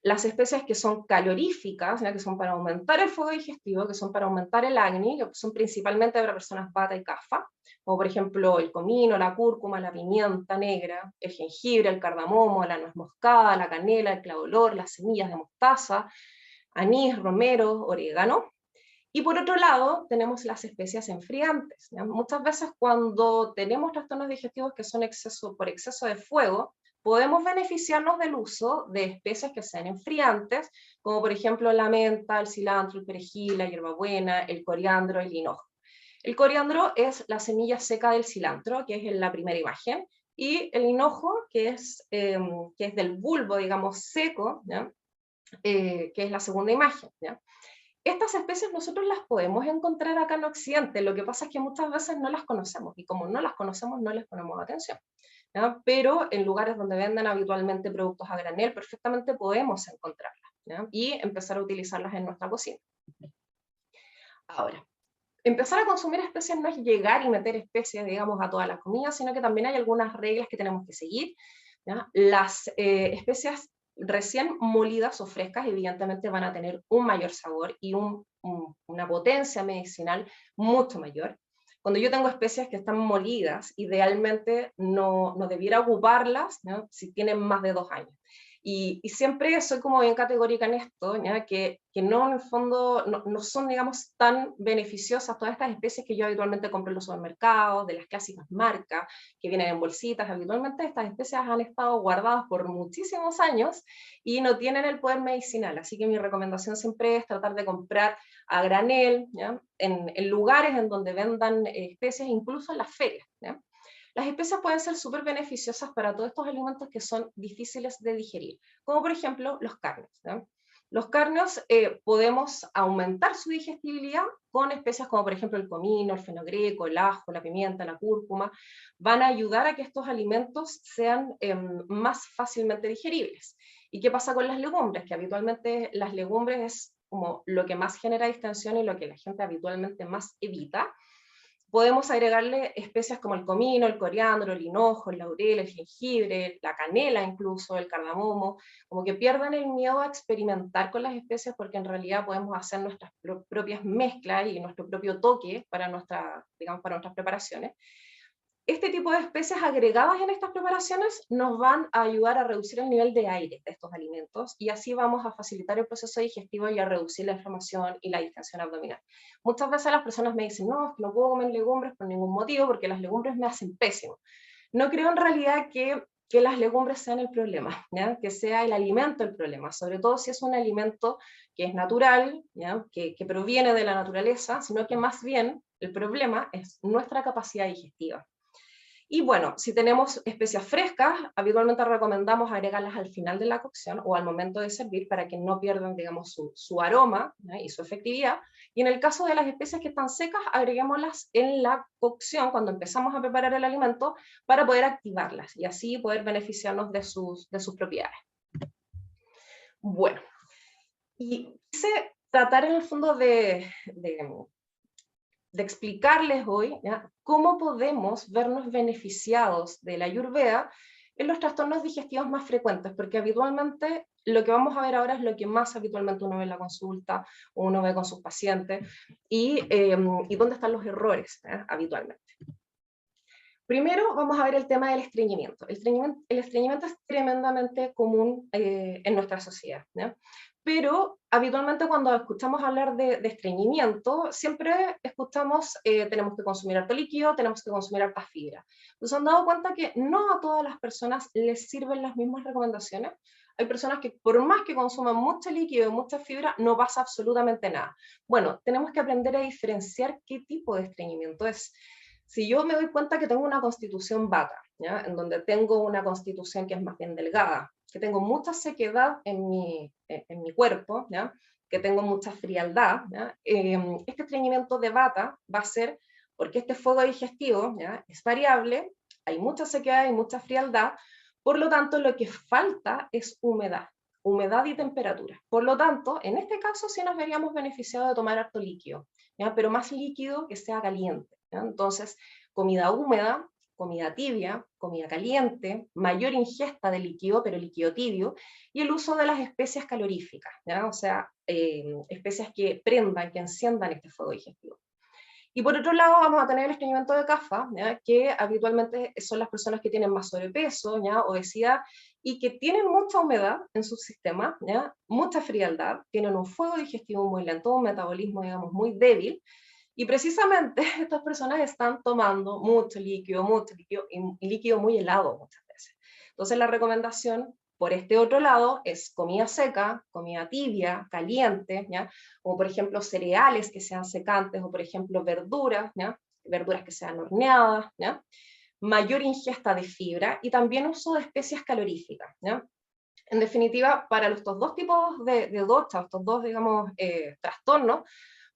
Speaker 3: Las especies que son caloríficas, ¿ya? Que son para aumentar el fuego digestivo, que son para aumentar el acné, que son principalmente para personas vata y kapha, como por ejemplo el comino, la cúrcuma, la pimienta negra, el jengibre, el cardamomo, la nuez moscada, la canela, el clavo de olor, las semillas de mostaza, anís, romero, orégano. Y por otro lado, tenemos las especias enfriantes, ¿ya? Muchas veces cuando tenemos trastornos digestivos que son por exceso de fuego, podemos beneficiarnos del uso de especias que sean enfriantes, como por ejemplo la menta, el cilantro, el perejil, la hierbabuena, el coriandro, el hinojo. El coriandro es la semilla seca del cilantro, que es en la primera imagen, y el hinojo, que es del bulbo, digamos, seco, ¿ya? Que es la segunda imagen, ¿ya? Estas especies nosotros las podemos encontrar acá en Occidente, lo que pasa es que muchas veces no las conocemos, y como no las conocemos no les ponemos atención, ¿ya? Pero en lugares donde venden habitualmente productos a granel, perfectamente podemos encontrarlas, ¿ya? Y empezar a utilizarlas en nuestra cocina. Ahora, empezar a consumir especies no es llegar y meter especies, digamos, a todas las comidas, sino que también hay algunas reglas que tenemos que seguir, ¿ya? Las especias recién molidas o frescas evidentemente van a tener un mayor sabor y una potencia medicinal mucho mayor. Cuando yo tengo especies que están molidas, idealmente no debiera ocuparlas, ¿no? Si tienen más de 2 años. Y siempre soy como bien categórica en esto, ¿ya? Que no, en el fondo, no son, digamos, tan beneficiosas todas estas especies que yo habitualmente compro en los supermercados, de las clásicas marcas, que vienen en bolsitas. Habitualmente estas especies han estado guardadas por muchísimos años y no tienen el poder medicinal, así que mi recomendación siempre es tratar de comprar a granel, ¿ya? En lugares en donde vendan especies, incluso en las ferias, ¿ya? Las especias pueden ser súper beneficiosas para todos estos alimentos que son difíciles de digerir, como por ejemplo los carnes, ¿no? Los carnes podemos aumentar su digestibilidad con especias como por ejemplo el comino, el fenogreco, el ajo, la pimienta, la cúrcuma. Van a ayudar a que estos alimentos sean más fácilmente digeribles. ¿Y qué pasa con las legumbres? Que habitualmente las legumbres es como lo que más genera distensión y lo que la gente habitualmente más evita. Podemos agregarle especias como el comino, el coriandro, el hinojo, el laurel, el jengibre, la canela incluso, el cardamomo, como que pierdan el miedo a experimentar con las especias porque en realidad podemos hacer nuestras propias mezclas y nuestro propio toque para nuestras preparaciones. Este tipo de especies agregadas en estas preparaciones nos van a ayudar a reducir el nivel de aire de estos alimentos y así vamos a facilitar el proceso digestivo y a reducir la inflamación y la distensión abdominal. Muchas veces las personas me dicen, no, es que no puedo comer legumbres por ningún motivo porque las legumbres me hacen pésimo. No creo en realidad que las legumbres sean el problema, ¿ya? Que sea el alimento el problema, sobre todo si es un alimento que es natural, ¿ya? Que proviene de la naturaleza, sino que más bien el problema es nuestra capacidad digestiva. Y bueno, si tenemos especias frescas, habitualmente recomendamos agregarlas al final de la cocción o al momento de servir para que no pierdan, digamos, su aroma, ¿eh? Y su efectividad. Y en el caso de las especias que están secas, agreguémoslas en la cocción cuando empezamos a preparar el alimento para poder activarlas y así poder beneficiarnos de sus propiedades. Bueno, y quise tratar en el fondo de explicarles hoy, ¿ya? Cómo podemos vernos beneficiados de la Ayurveda en los trastornos digestivos más frecuentes, porque habitualmente lo que vamos a ver ahora es lo que más habitualmente uno ve en la consulta, uno ve con sus pacientes, y dónde están los errores habitualmente. Primero vamos a ver el tema del estreñimiento. El estreñimiento es tremendamente común en nuestra sociedad, ¿ya? Pero habitualmente cuando escuchamos hablar de estreñimiento, siempre escuchamos tenemos que consumir harto líquido, tenemos que consumir harta fibra. ¿Se han dado cuenta que no a todas las personas les sirven las mismas recomendaciones? Hay personas que por más que consuman mucho líquido y mucha fibra, no pasa absolutamente nada. Bueno, tenemos que aprender a diferenciar qué tipo de estreñimiento es. Si yo me doy cuenta que tengo una constitución vata, ¿ya? En donde tengo una constitución que es más bien delgada, que tengo mucha sequedad en mi cuerpo, ¿ya? Que tengo mucha frialdad, ¿ya? Este estreñimiento de vata va a ser porque este fuego digestivo, ¿ya? Es variable, hay mucha sequedad y mucha frialdad, por lo tanto lo que falta es humedad y temperatura. Por lo tanto, en este caso sí nos veríamos beneficiados de tomar harto líquido, ¿ya? Pero más líquido que sea caliente, ¿ya? Entonces, comida húmeda, comida tibia, comida caliente, mayor ingesta de líquido, pero líquido tibio, y el uso de las especias caloríficas, ¿ya? O sea, especias que prendan, que enciendan este fuego digestivo. Y por otro lado vamos a tener el estreñimiento de CAFA, ¿ya? Que habitualmente son las personas que tienen más sobrepeso, ¿ya? Obesidad, y que tienen mucha humedad en su sistema, ¿ya? Mucha frialdad, tienen un fuego digestivo muy lento, un metabolismo, digamos, muy débil, y precisamente estas personas están tomando mucho líquido y líquido muy helado muchas veces. Entonces la recomendación por este otro lado es comida seca, comida tibia, caliente, ¿ya? Como por ejemplo cereales que sean secantes, o por ejemplo verduras, ¿ya? Verduras que sean horneadas, ¿ya? Mayor ingesta de fibra y también uso de especias caloríficas, ¿ya? En definitiva, para estos dos tipos de docha, estos dos, digamos, trastornos,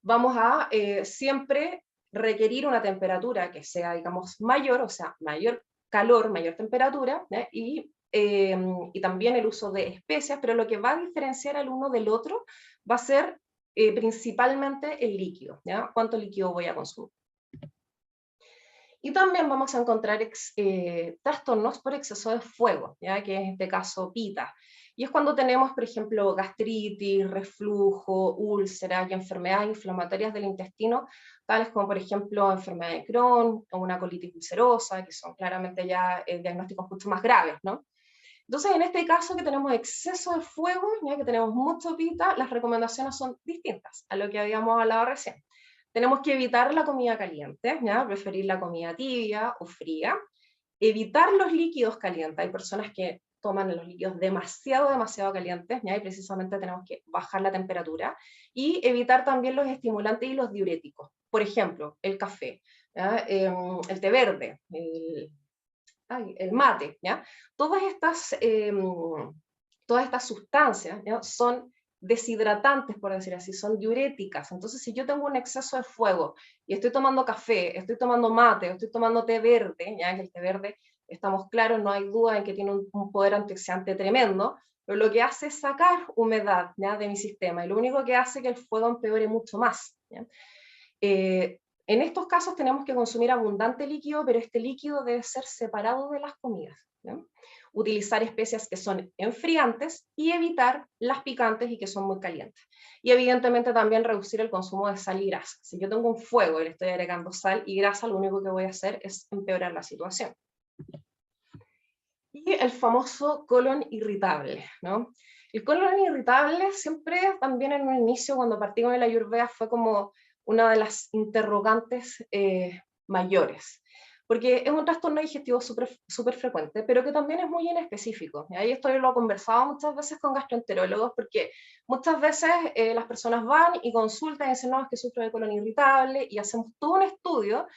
Speaker 3: vamos a siempre requerir una temperatura que sea, digamos, mayor, o sea, mayor calor, mayor temperatura, y también el uso de especias, pero lo que va a diferenciar al uno del otro va a ser principalmente el líquido, ¿ya? ¿Cuánto líquido voy a consumir? Y también vamos a encontrar trastornos por exceso de fuego, ¿ya? Que en este caso PITA. Y es cuando tenemos, por ejemplo, gastritis, reflujo, úlceras y enfermedades inflamatorias del intestino, tales como, por ejemplo, enfermedad de Crohn o una colitis ulcerosa, que son claramente ya diagnósticos mucho más graves, ¿no? Entonces, en este caso que tenemos exceso de fuego, ya que tenemos mucho PITA, las recomendaciones son distintas a lo que habíamos hablado recién. Tenemos que evitar la comida caliente, ¿ya? Preferir la comida tibia o fría. Evitar los líquidos calientes. Hay personas que toman los líquidos demasiado calientes, ¿ya? Y precisamente tenemos que bajar la temperatura. Y evitar también los estimulantes y los diuréticos. Por ejemplo, el café, ¿ya? El té verde, el mate, ¿ya? Todas estas sustancias, ¿ya? Son deshidratantes, por decir así, son diuréticas. Entonces, si yo tengo un exceso de fuego y estoy tomando café, estoy tomando mate, estoy tomando té verde, ¿ya? Que el té verde, estamos claros, no hay duda en que tiene un poder antioxidante tremendo, pero lo que hace es sacar humedad, ¿ya? De mi sistema, y lo único que hace que el fuego empeore mucho más, ¿ya? En estos casos tenemos que consumir abundante líquido, pero este líquido debe ser separado de las comidas, ¿no? Utilizar especias que son enfriantes y evitar las picantes y que son muy calientes. Y evidentemente también reducir el consumo de sal y grasa. Si yo tengo un fuego y le estoy agregando sal y grasa, lo único que voy a hacer es empeorar la situación. Y el famoso colon irritable, ¿no? El colon irritable siempre, también en un inicio, cuando partí con el Ayurveda, fue como una de las interrogantes mayores, porque es un trastorno digestivo súper frecuente, pero que también es muy inespecífico. Y ahí esto lo he conversado muchas veces con gastroenterólogos, porque muchas veces las personas van y consultan y dicen, no, es que sufro de colon irritable, y hacemos todo un estudio,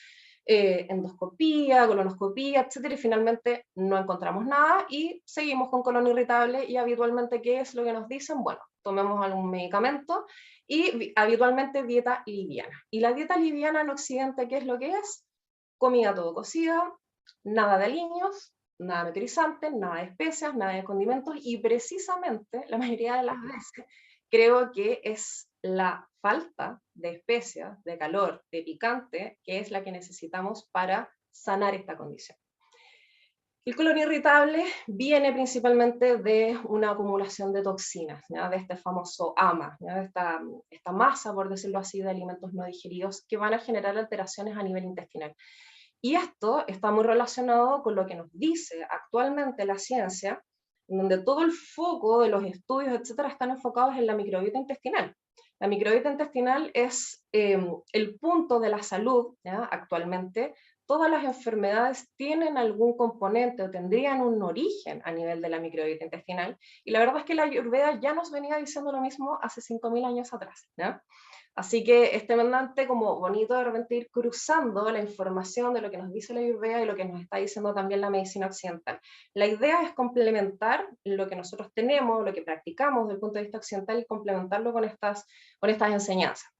Speaker 3: endoscopía, colonoscopía, etcétera, y finalmente no encontramos nada y seguimos con colon irritable. Y habitualmente, ¿qué es lo que nos dicen? Bueno, tomemos algún medicamento y habitualmente dieta liviana. Y la dieta liviana en Occidente, ¿qué es lo que es? Comida todo cocida, nada de aliños, nada meteorizante, nada de especias, nada de condimentos, y precisamente la mayoría de las veces creo que es la falta de especias, de calor, de picante, que es la que necesitamos para sanar esta condición. El colon irritable viene principalmente de una acumulación de toxinas, ¿ya? De este famoso AMA, ¿ya? De esta masa, por decirlo así, de alimentos no digeridos que van a generar alteraciones a nivel intestinal. Y esto está muy relacionado con lo que nos dice actualmente la ciencia, en donde todo el foco de los estudios, etcétera, están enfocados en la microbiota intestinal. La microbiota intestinal es el punto de la salud, ¿ya? Actualmente. Todas las enfermedades tienen algún componente o tendrían un origen a nivel de la microbiota intestinal, y la verdad es que la Ayurveda ya nos venía diciendo lo mismo hace 5.000 años atrás, ¿ya? Así que es tremendamente como bonito de repente ir cruzando la información de lo que nos dice la Ayurveda y lo que nos está diciendo también la medicina occidental. La idea es complementar lo que nosotros tenemos, lo que practicamos desde el punto de vista occidental, y complementarlo con estas enseñanzas.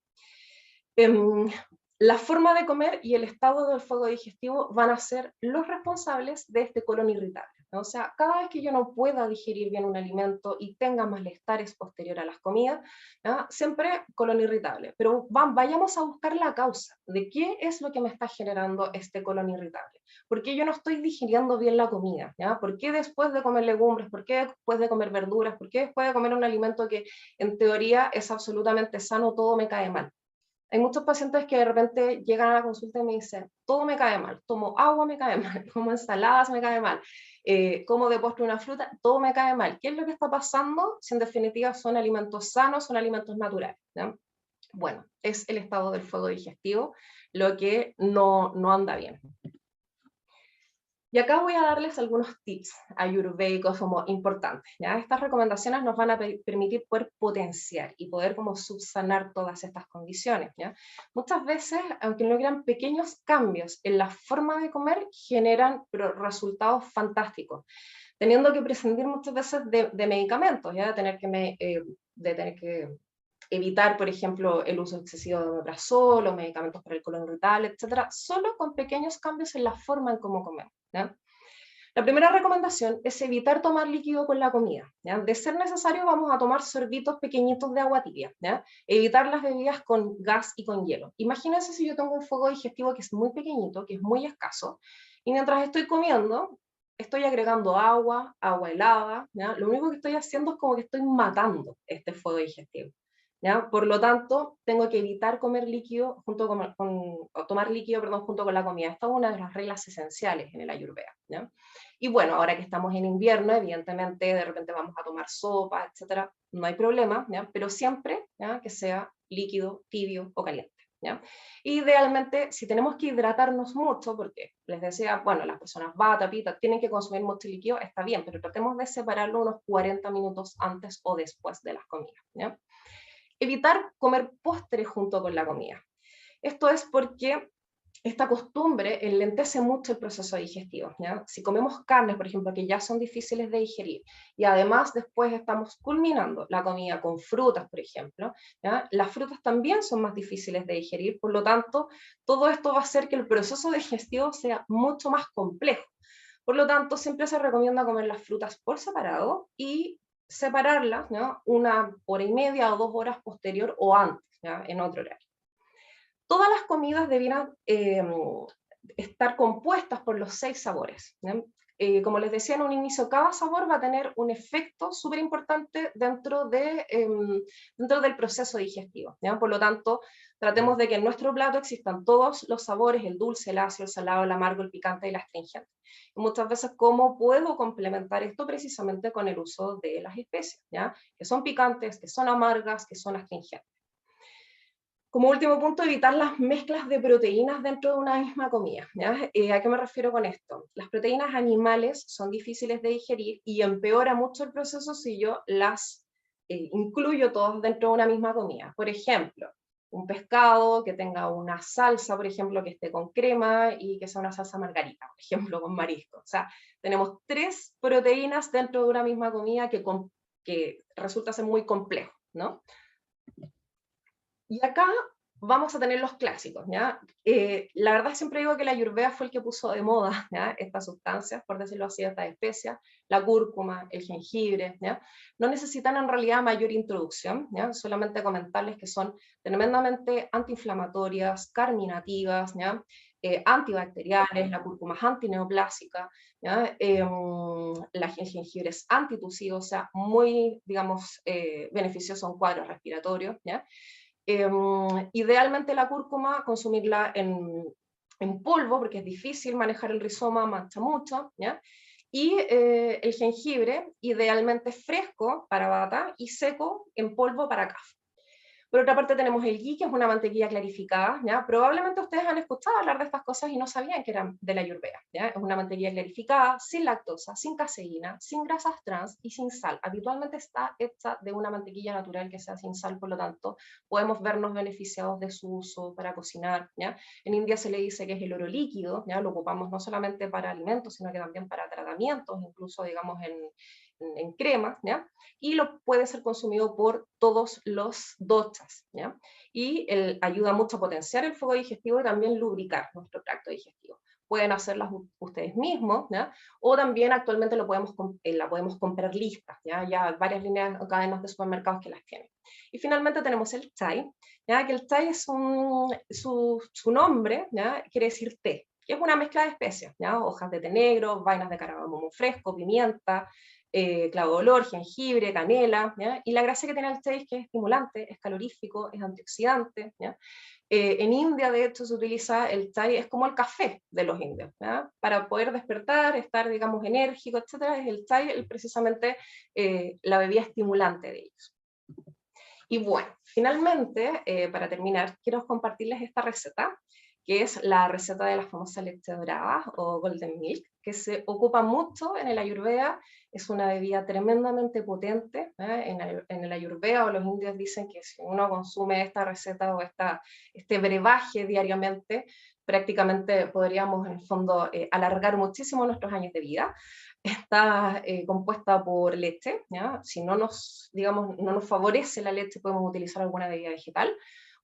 Speaker 3: La forma de comer y el estado del fuego digestivo van a ser los responsables de este colon irritable, ¿no? O sea, cada vez que yo no pueda digerir bien un alimento y tenga malestares posterior a las comidas, ¿no? Siempre colon irritable. Pero vayamos a buscar la causa de qué es lo que me está generando este colon irritable. ¿Por qué yo no estoy digiriendo bien la comida? ¿Ya? ¿Por qué después de comer legumbres? ¿Por qué después de comer verduras? ¿Por qué después de comer un alimento que en teoría es absolutamente sano, todo me cae mal? Hay muchos pacientes que de repente llegan a la consulta y me dicen, todo me cae mal, tomo agua me cae mal, como ensaladas me cae mal, como de postre una fruta, todo me cae mal. ¿Qué es lo que está pasando? Si en definitiva son alimentos sanos, son alimentos naturales, ¿no? Bueno, es el estado del fuego digestivo lo que no anda bien. Y acá voy a darles algunos tips ayurvédicos como importantes, ¿ya? Estas recomendaciones nos van a permitir poder potenciar y poder como subsanar todas estas condiciones, ¿ya? Muchas veces, aunque logran pequeños cambios en la forma de comer, generan resultados fantásticos, teniendo que prescindir muchas veces de medicamentos, ¿ya? De tener que evitar, por ejemplo, el uso excesivo de omeprazol o medicamentos para el colon irritable, etcétera, solo con pequeños cambios en la forma en cómo comemos, ¿ya? La primera recomendación es evitar tomar líquido con la comida, ¿ya? De ser necesario, vamos a tomar sorbitos pequeñitos de agua tibia, ¿ya? Evitar las bebidas con gas y con hielo. Imagínense si yo tengo un fuego digestivo que es muy pequeñito, que es muy escaso, y mientras estoy comiendo, estoy agregando agua helada, ¿ya? Lo único que estoy haciendo es como que estoy matando este fuego digestivo, ¿ya? Por lo tanto, tengo que evitar comer líquido o tomar líquido, perdón, junto con la comida. Esta es una de las reglas esenciales en el Ayurveda, ¿ya? Y bueno, ahora que estamos en invierno, evidentemente de repente vamos a tomar sopa, etcétera, no hay problema, ¿ya? Pero siempre, ¿ya? Que sea líquido, tibio o caliente, ¿ya? Idealmente, si tenemos que hidratarnos mucho, porque les decía, bueno, las personas Vata, Pitta tienen que consumir mucho líquido, está bien, pero tratemos de separarlo unos 40 minutos antes o después de las comidas, ¿ya? Evitar comer postre junto con la comida. Esto es porque esta costumbre enlentece mucho el proceso digestivo, ¿ya? Si comemos carnes, por ejemplo, que ya son difíciles de digerir, y además después estamos culminando la comida con frutas, por ejemplo, ¿ya? Las frutas también son más difíciles de digerir, por lo tanto, todo esto va a hacer que el proceso digestivo sea mucho más complejo. Por lo tanto, siempre se recomienda comer las frutas por separado y separarlas, ¿no? 1 hora y media o 2 horas posterior o antes, ¿ya? En otro horario. Todas las comidas debieran estar compuestas por los 6 sabores, ¿ya? Como les decía en un inicio, cada sabor va a tener un efecto súper importante dentro del proceso digestivo, ¿ya? Por lo tanto, tratemos de que en nuestro plato existan todos los sabores, el dulce, el ácido, el salado, el amargo, el picante y el astringente. Y muchas veces, ¿cómo puedo complementar esto? Precisamente con el uso de las especias, ¿ya? Que son picantes, que son amargas, que son astringentes. Como último punto, evitar las mezclas de proteínas dentro de una misma comida, ¿ya? ¿A qué me refiero con esto? Las proteínas animales son difíciles de digerir y empeora mucho el proceso si yo las incluyo todas dentro de una misma comida. Por ejemplo, un pescado que tenga una salsa, por ejemplo, que esté con crema y que sea una salsa margarita, por ejemplo, con marisco. O sea, tenemos 3 proteínas dentro de una misma comida que resulta ser muy complejo, ¿no? Y acá vamos a tener los clásicos, ¿ya? La verdad siempre digo que la Ayurveda fue el que puso de moda, ¿ya? Estas sustancias, por decirlo así, estas especias, la cúrcuma, el jengibre, ¿ya? No necesitan en realidad mayor introducción, ¿ya? Solamente comentarles que son tremendamente antiinflamatorias, carminativas, ¿ya? Antibacteriales, la cúrcuma es antineoplásica, ¿ya? El jengibre es antitusivo, o sea, muy, digamos, beneficioso en cuadros respiratorios, ¿ya? Idealmente la cúrcuma, consumirla en polvo, porque es difícil manejar el rizoma, mancha mucho, ¿ya? Y el jengibre, idealmente fresco para bata y seco en polvo para café. Por otra parte tenemos el ghee, que es una mantequilla clarificada, ¿ya? Probablemente ustedes han escuchado hablar de estas cosas y no sabían que eran de la Ayurveda, ¿ya? Es una mantequilla clarificada, sin lactosa, sin caseína, sin grasas trans y sin sal. Habitualmente está hecha de una mantequilla natural que sea sin sal, por lo tanto, podemos vernos beneficiados de su uso para cocinar, ¿ya? En India se le dice que es el oro líquido, ¿ya? Lo ocupamos no solamente para alimentos, sino que también para tratamientos, incluso, digamos, en crema, ¿ya? Y lo puede ser consumido por todos los doshas, ¿ya? Y ayuda mucho a potenciar el fuego digestivo y también lubricar nuestro tracto digestivo. Pueden hacerlas ustedes mismos, ¿ya? O también actualmente la podemos comprar lista, ¿ya? Ya hay varias líneas o cadenas de supermercados que las tienen. Y finalmente tenemos el chai, ¿ya? Que el chai es su nombre, ¿ya? Quiere decir té, que es una mezcla de especias, ¿ya? Hojas de té negro, vainas de cardamomo fresco, pimienta, clavo de olor, jengibre, canela, ¿ya? Y la gracia que tiene el té es que es estimulante, es calorífico, es antioxidante, ¿ya? En India, de hecho, se utiliza el chai, es como el café de los indios, ¿ya? Para poder despertar, estar, digamos, enérgico, etcétera, es el chai precisamente la bebida estimulante de ellos. Y bueno, finalmente, para terminar, quiero compartirles esta receta, que es la receta de la famosa leche dorada o golden milk, que se ocupa mucho en el Ayurveda. Es una bebida tremendamente potente, ¿eh? En el Ayurveda, o los indios dicen que si uno consume esta receta o este brebaje diariamente, prácticamente podríamos en el fondo alargar muchísimo nuestros años de vida. Está compuesta por leche, ¿ya? Si no nos, digamos, no nos favorece la leche, podemos utilizar alguna bebida vegetal.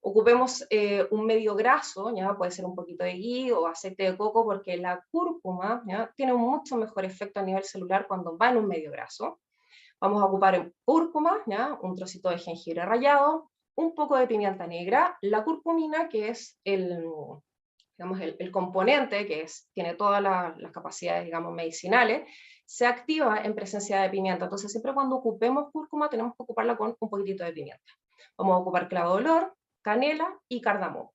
Speaker 3: Ocupemos un medio graso, ¿ya? Puede ser un poquito de ghee o aceite de coco, porque la cúrcuma, ¿ya? Tiene un mucho mejor efecto a nivel celular cuando va en un medio graso. Vamos a ocupar cúrcuma, ¿ya? Un trocito de jengibre rallado, un poco de pimienta negra, la curcumina, que es digamos, el componente que tiene todas las capacidades, digamos, medicinales, se activa en presencia de pimienta. Entonces, siempre cuando ocupemos cúrcuma, tenemos que ocuparla con un poquitito de pimienta. Vamos a ocupar clavo de olor, canela y cardamomo.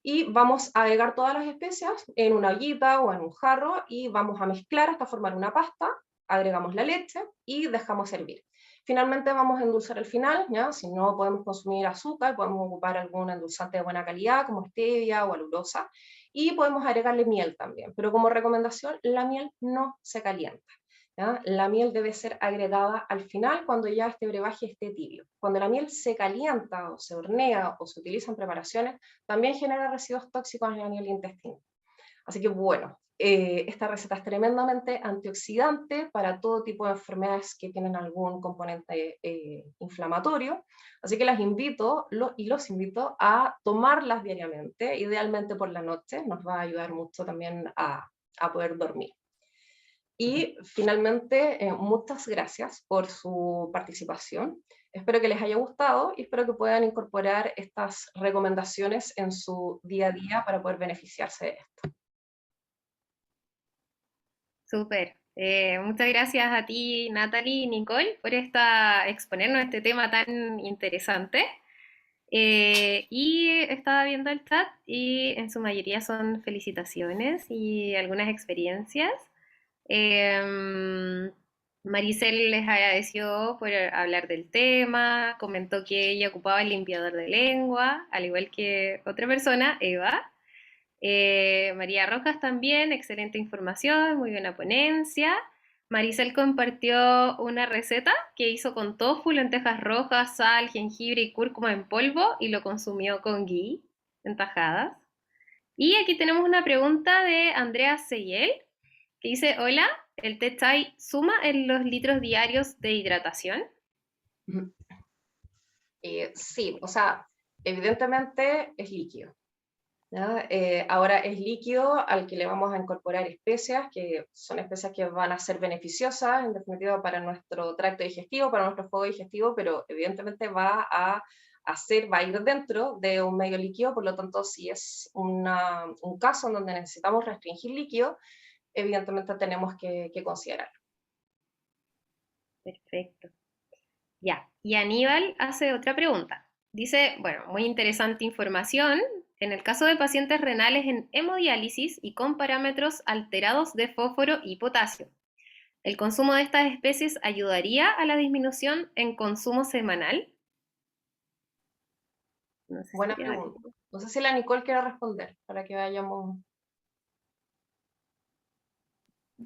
Speaker 3: Y vamos a agregar todas las especias en una ollita o en un jarro y vamos a mezclar hasta formar una pasta. Agregamos la leche y dejamos hervir. Finalmente vamos a endulzar al final, ¿ya? Si no podemos consumir azúcar, podemos ocupar algún endulzante de buena calidad, como stevia o alulosa, y podemos agregarle miel también. Pero como recomendación, la miel no se calienta, ¿ya? La miel debe ser agregada al final cuando ya este brebaje esté tibio. Cuando la miel se calienta o se hornea o se utiliza en preparaciones, también genera residuos tóxicos a nivel intestinal. Así que bueno, esta receta es tremendamente antioxidante para todo tipo de enfermedades que tienen algún componente inflamatorio. Así que las invito los invito a tomarlas diariamente, idealmente por la noche, nos va a ayudar mucho también a poder dormir. Y finalmente, muchas gracias por su participación. Espero que les haya gustado y espero que puedan incorporar estas recomendaciones en su día a día para poder beneficiarse de esto.
Speaker 1: Súper. Muchas gracias a ti, Natalie y Nicole, por exponernos este tema tan interesante. Y estaba viendo el chat y en su mayoría son felicitaciones y algunas experiencias. Maricel les agradeció por hablar del tema, comentó que ella ocupaba el limpiador de lengua, al igual que otra persona, Eva. María Rojas también, excelente información, muy buena ponencia. Maricel compartió una receta que hizo con tofu, lentejas rojas, sal, jengibre y cúrcuma en polvo y lo consumió con ghee en tajadas. Y aquí tenemos una pregunta de Andrea Seyel que dice, hola, ¿el té chai suma en los litros diarios de hidratación?
Speaker 3: Sí, o sea, Evidentemente es líquido, ¿ya? Ahora es líquido al que le vamos a incorporar especias, que son especias que van a ser beneficiosas, en definitiva, para nuestro tracto digestivo, para nuestro fuego digestivo, pero evidentemente va a ir dentro de un medio líquido, por lo tanto, si es un caso en donde necesitamos restringir líquido, evidentemente tenemos que considerarlo.
Speaker 1: Perfecto. Ya, y Aníbal hace otra pregunta. Dice, bueno, muy interesante información. En el caso de pacientes renales en hemodiálisis y con parámetros alterados de fósforo y potasio, ¿el consumo de estas especies ayudaría a la disminución en consumo semanal? No sé si
Speaker 3: Buena
Speaker 1: queda algo.
Speaker 3: pregunta. No sé si la Nicole quiere responder para que vayamos.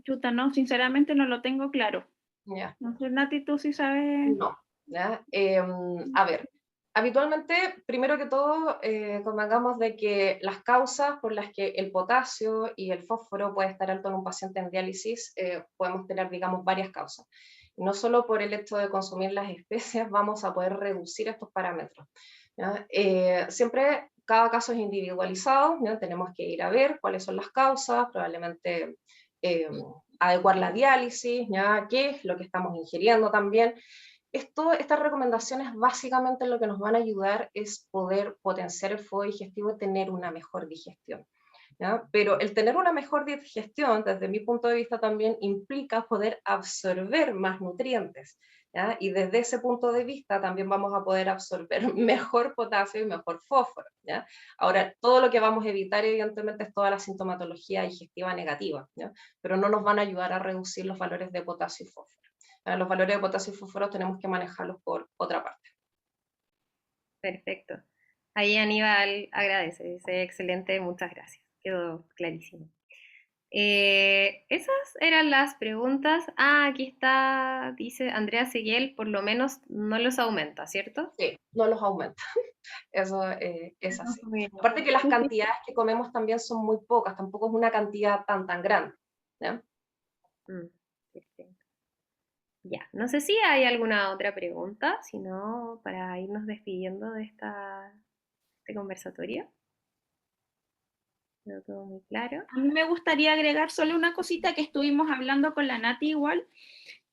Speaker 2: Chuta, no, sinceramente no lo tengo claro.
Speaker 3: Ya.
Speaker 2: No sé, Nati, tú sí sabes.
Speaker 3: No. ¿Ya? A ver, habitualmente, primero que todo, convengamos de que las causas por las que el potasio y el fósforo puede estar alto en un paciente en diálisis, podemos tener, digamos, varias causas. No solo por el hecho de consumir las especias vamos a poder reducir estos parámetros, ¿ya? Siempre cada caso es individualizado, ¿ya? Tenemos que ir a ver cuáles son las causas, probablemente eh, adecuar la diálisis, ¿ya? Qué es lo que estamos ingiriendo también. Estas recomendaciones básicamente lo que nos van a ayudar es poder potenciar el fuego digestivo y tener una mejor digestión, ¿ya? Pero el tener una mejor digestión, desde mi punto de vista, también implica poder absorber más nutrientes, ¿ya? Y desde ese punto de vista también vamos a poder absorber mejor potasio y mejor fósforo, ¿ya? Ahora, todo lo que vamos a evitar, evidentemente, es toda la sintomatología digestiva negativa, ¿ya? Pero no nos van a ayudar a reducir los valores de potasio y fósforo. Los valores de potasio y fósforo tenemos que manejarlos por otra parte.
Speaker 1: Perfecto. Ahí Aníbal agradece, dice excelente, muchas gracias. Quedó clarísimo. Esas eran las preguntas. Ah, aquí está, dice Andrea Seguiel, por lo menos no los aumenta, ¿cierto?
Speaker 3: Sí, no los aumenta. Eso es
Speaker 1: No,
Speaker 3: así.
Speaker 1: muy bien.
Speaker 3: Aparte que las cantidades que comemos también son muy pocas, tampoco es una cantidad tan grande, ¿ya?
Speaker 1: Perfecto. Ya, no sé si hay alguna otra pregunta, si no, para irnos despidiendo de este conversatorio. Quedó todo muy claro.
Speaker 2: A mí me gustaría agregar solo una cosita que estuvimos hablando con la Nati igual,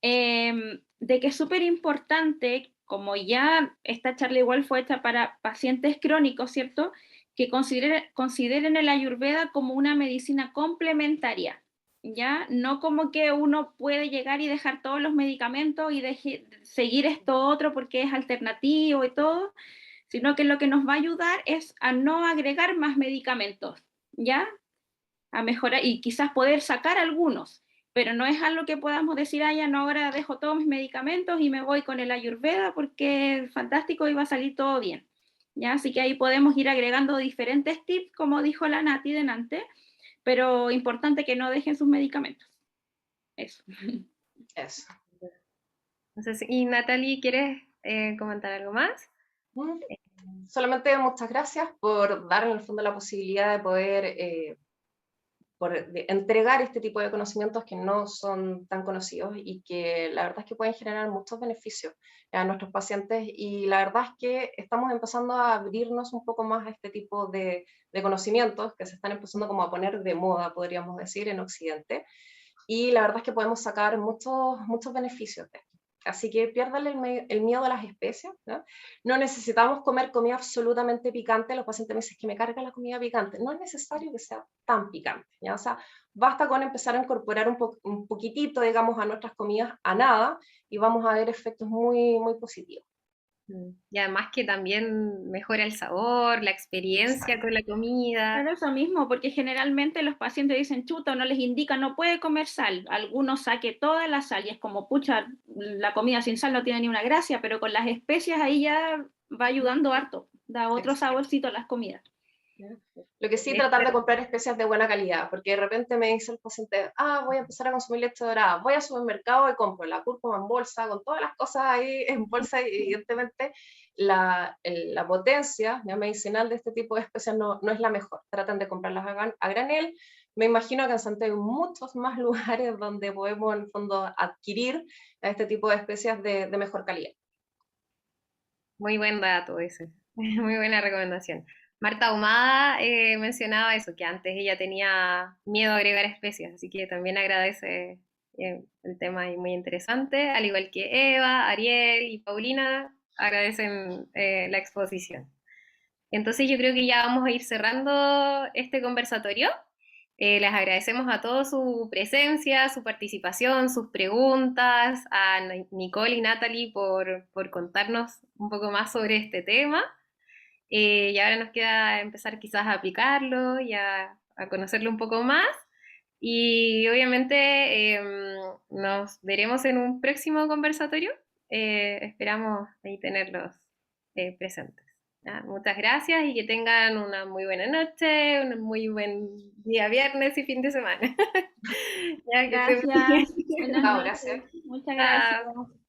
Speaker 2: de que es súper importante, como ya esta charla igual fue hecha para pacientes crónicos, ¿cierto? Que consideren el Ayurveda como una medicina complementaria, ¿ya? No como que uno puede llegar y dejar todos los medicamentos y seguir esto otro porque es alternativo y todo, sino que lo que nos va a ayudar es a no agregar más medicamentos, ¿ya? A mejorar y quizás poder sacar algunos, pero no es algo que podamos decir, ah, ya no, ahora dejo todos mis medicamentos y me voy con el Ayurveda porque es fantástico y va a salir todo bien. ¿Ya? Así que ahí podemos ir agregando diferentes tips, como dijo la Nati delante, pero importante que no dejen sus medicamentos. Eso.
Speaker 3: Eso.
Speaker 1: Entonces, y Natalie, ¿quieres comentar algo más?
Speaker 3: Solamente muchas gracias por dar en el fondo la posibilidad de poder de entregar este tipo de conocimientos que no son tan conocidos y que la verdad es que pueden generar muchos beneficios a nuestros pacientes, y la verdad es que estamos empezando a abrirnos un poco más a este tipo de conocimientos que se están empezando como a poner de moda, podríamos decir, en Occidente, y la verdad es que podemos sacar muchos beneficios de esto. Así que piérdale el miedo a las especias, ¿no? No necesitamos comer comida absolutamente picante. Los pacientes me dicen que me carga la comida picante. No es necesario que sea tan picante, ¿ya? O sea, basta con empezar a incorporar un poquitito, digamos, a nuestras comidas a nada, y vamos a ver efectos muy positivos.
Speaker 1: Y además que también mejora el sabor, la experiencia
Speaker 3: Exacto.
Speaker 1: con la comida.
Speaker 2: Pero eso mismo, porque generalmente los pacientes dicen, chuta, no les indica, no puede comer sal. Algunos saque toda la sal y es como, pucha, la comida sin sal no tiene ni una gracia, pero con las especias ahí ya va ayudando harto, da otro
Speaker 3: Exacto.
Speaker 2: saborcito a las comidas.
Speaker 3: Lo que sí, tratar de comprar especias de buena calidad, porque de repente me dice el paciente, voy a empezar a consumir leche dorada, voy al supermercado y compro la cúrcuma en bolsa, con todas las cosas ahí en bolsa, y evidentemente la potencia, ¿ya?, medicinal de este tipo de especias no es la mejor. Traten de comprarlas a granel. Me imagino que en Santiago hay muchos más lugares donde podemos en el fondo adquirir este tipo de especias de mejor calidad.
Speaker 1: Muy buen dato ese. Muy buena recomendación. Marta Ahumada mencionaba eso, que antes ella tenía miedo a agregar especies, así que también agradece el tema y muy interesante, al igual que Eva, Ariel y Paulina agradecen la exposición. Entonces yo creo que ya vamos a ir cerrando este conversatorio. Les agradecemos a todos su presencia, su participación, sus preguntas, a Nicole y Natalie por contarnos un poco más sobre este tema. Y ahora nos queda empezar quizás a aplicarlo y a conocerlo un poco más. Y obviamente nos veremos en un próximo conversatorio. Esperamos ahí tenerlos presentes. ¿Ya? Muchas gracias y que tengan una muy buena noche, un muy buen día viernes y fin de semana. Ya que estén muy bien.
Speaker 2: Gracias, buenas
Speaker 3: Chao,
Speaker 2: noches,
Speaker 3: gracias.
Speaker 2: muchas
Speaker 1: Chao.
Speaker 2: gracias.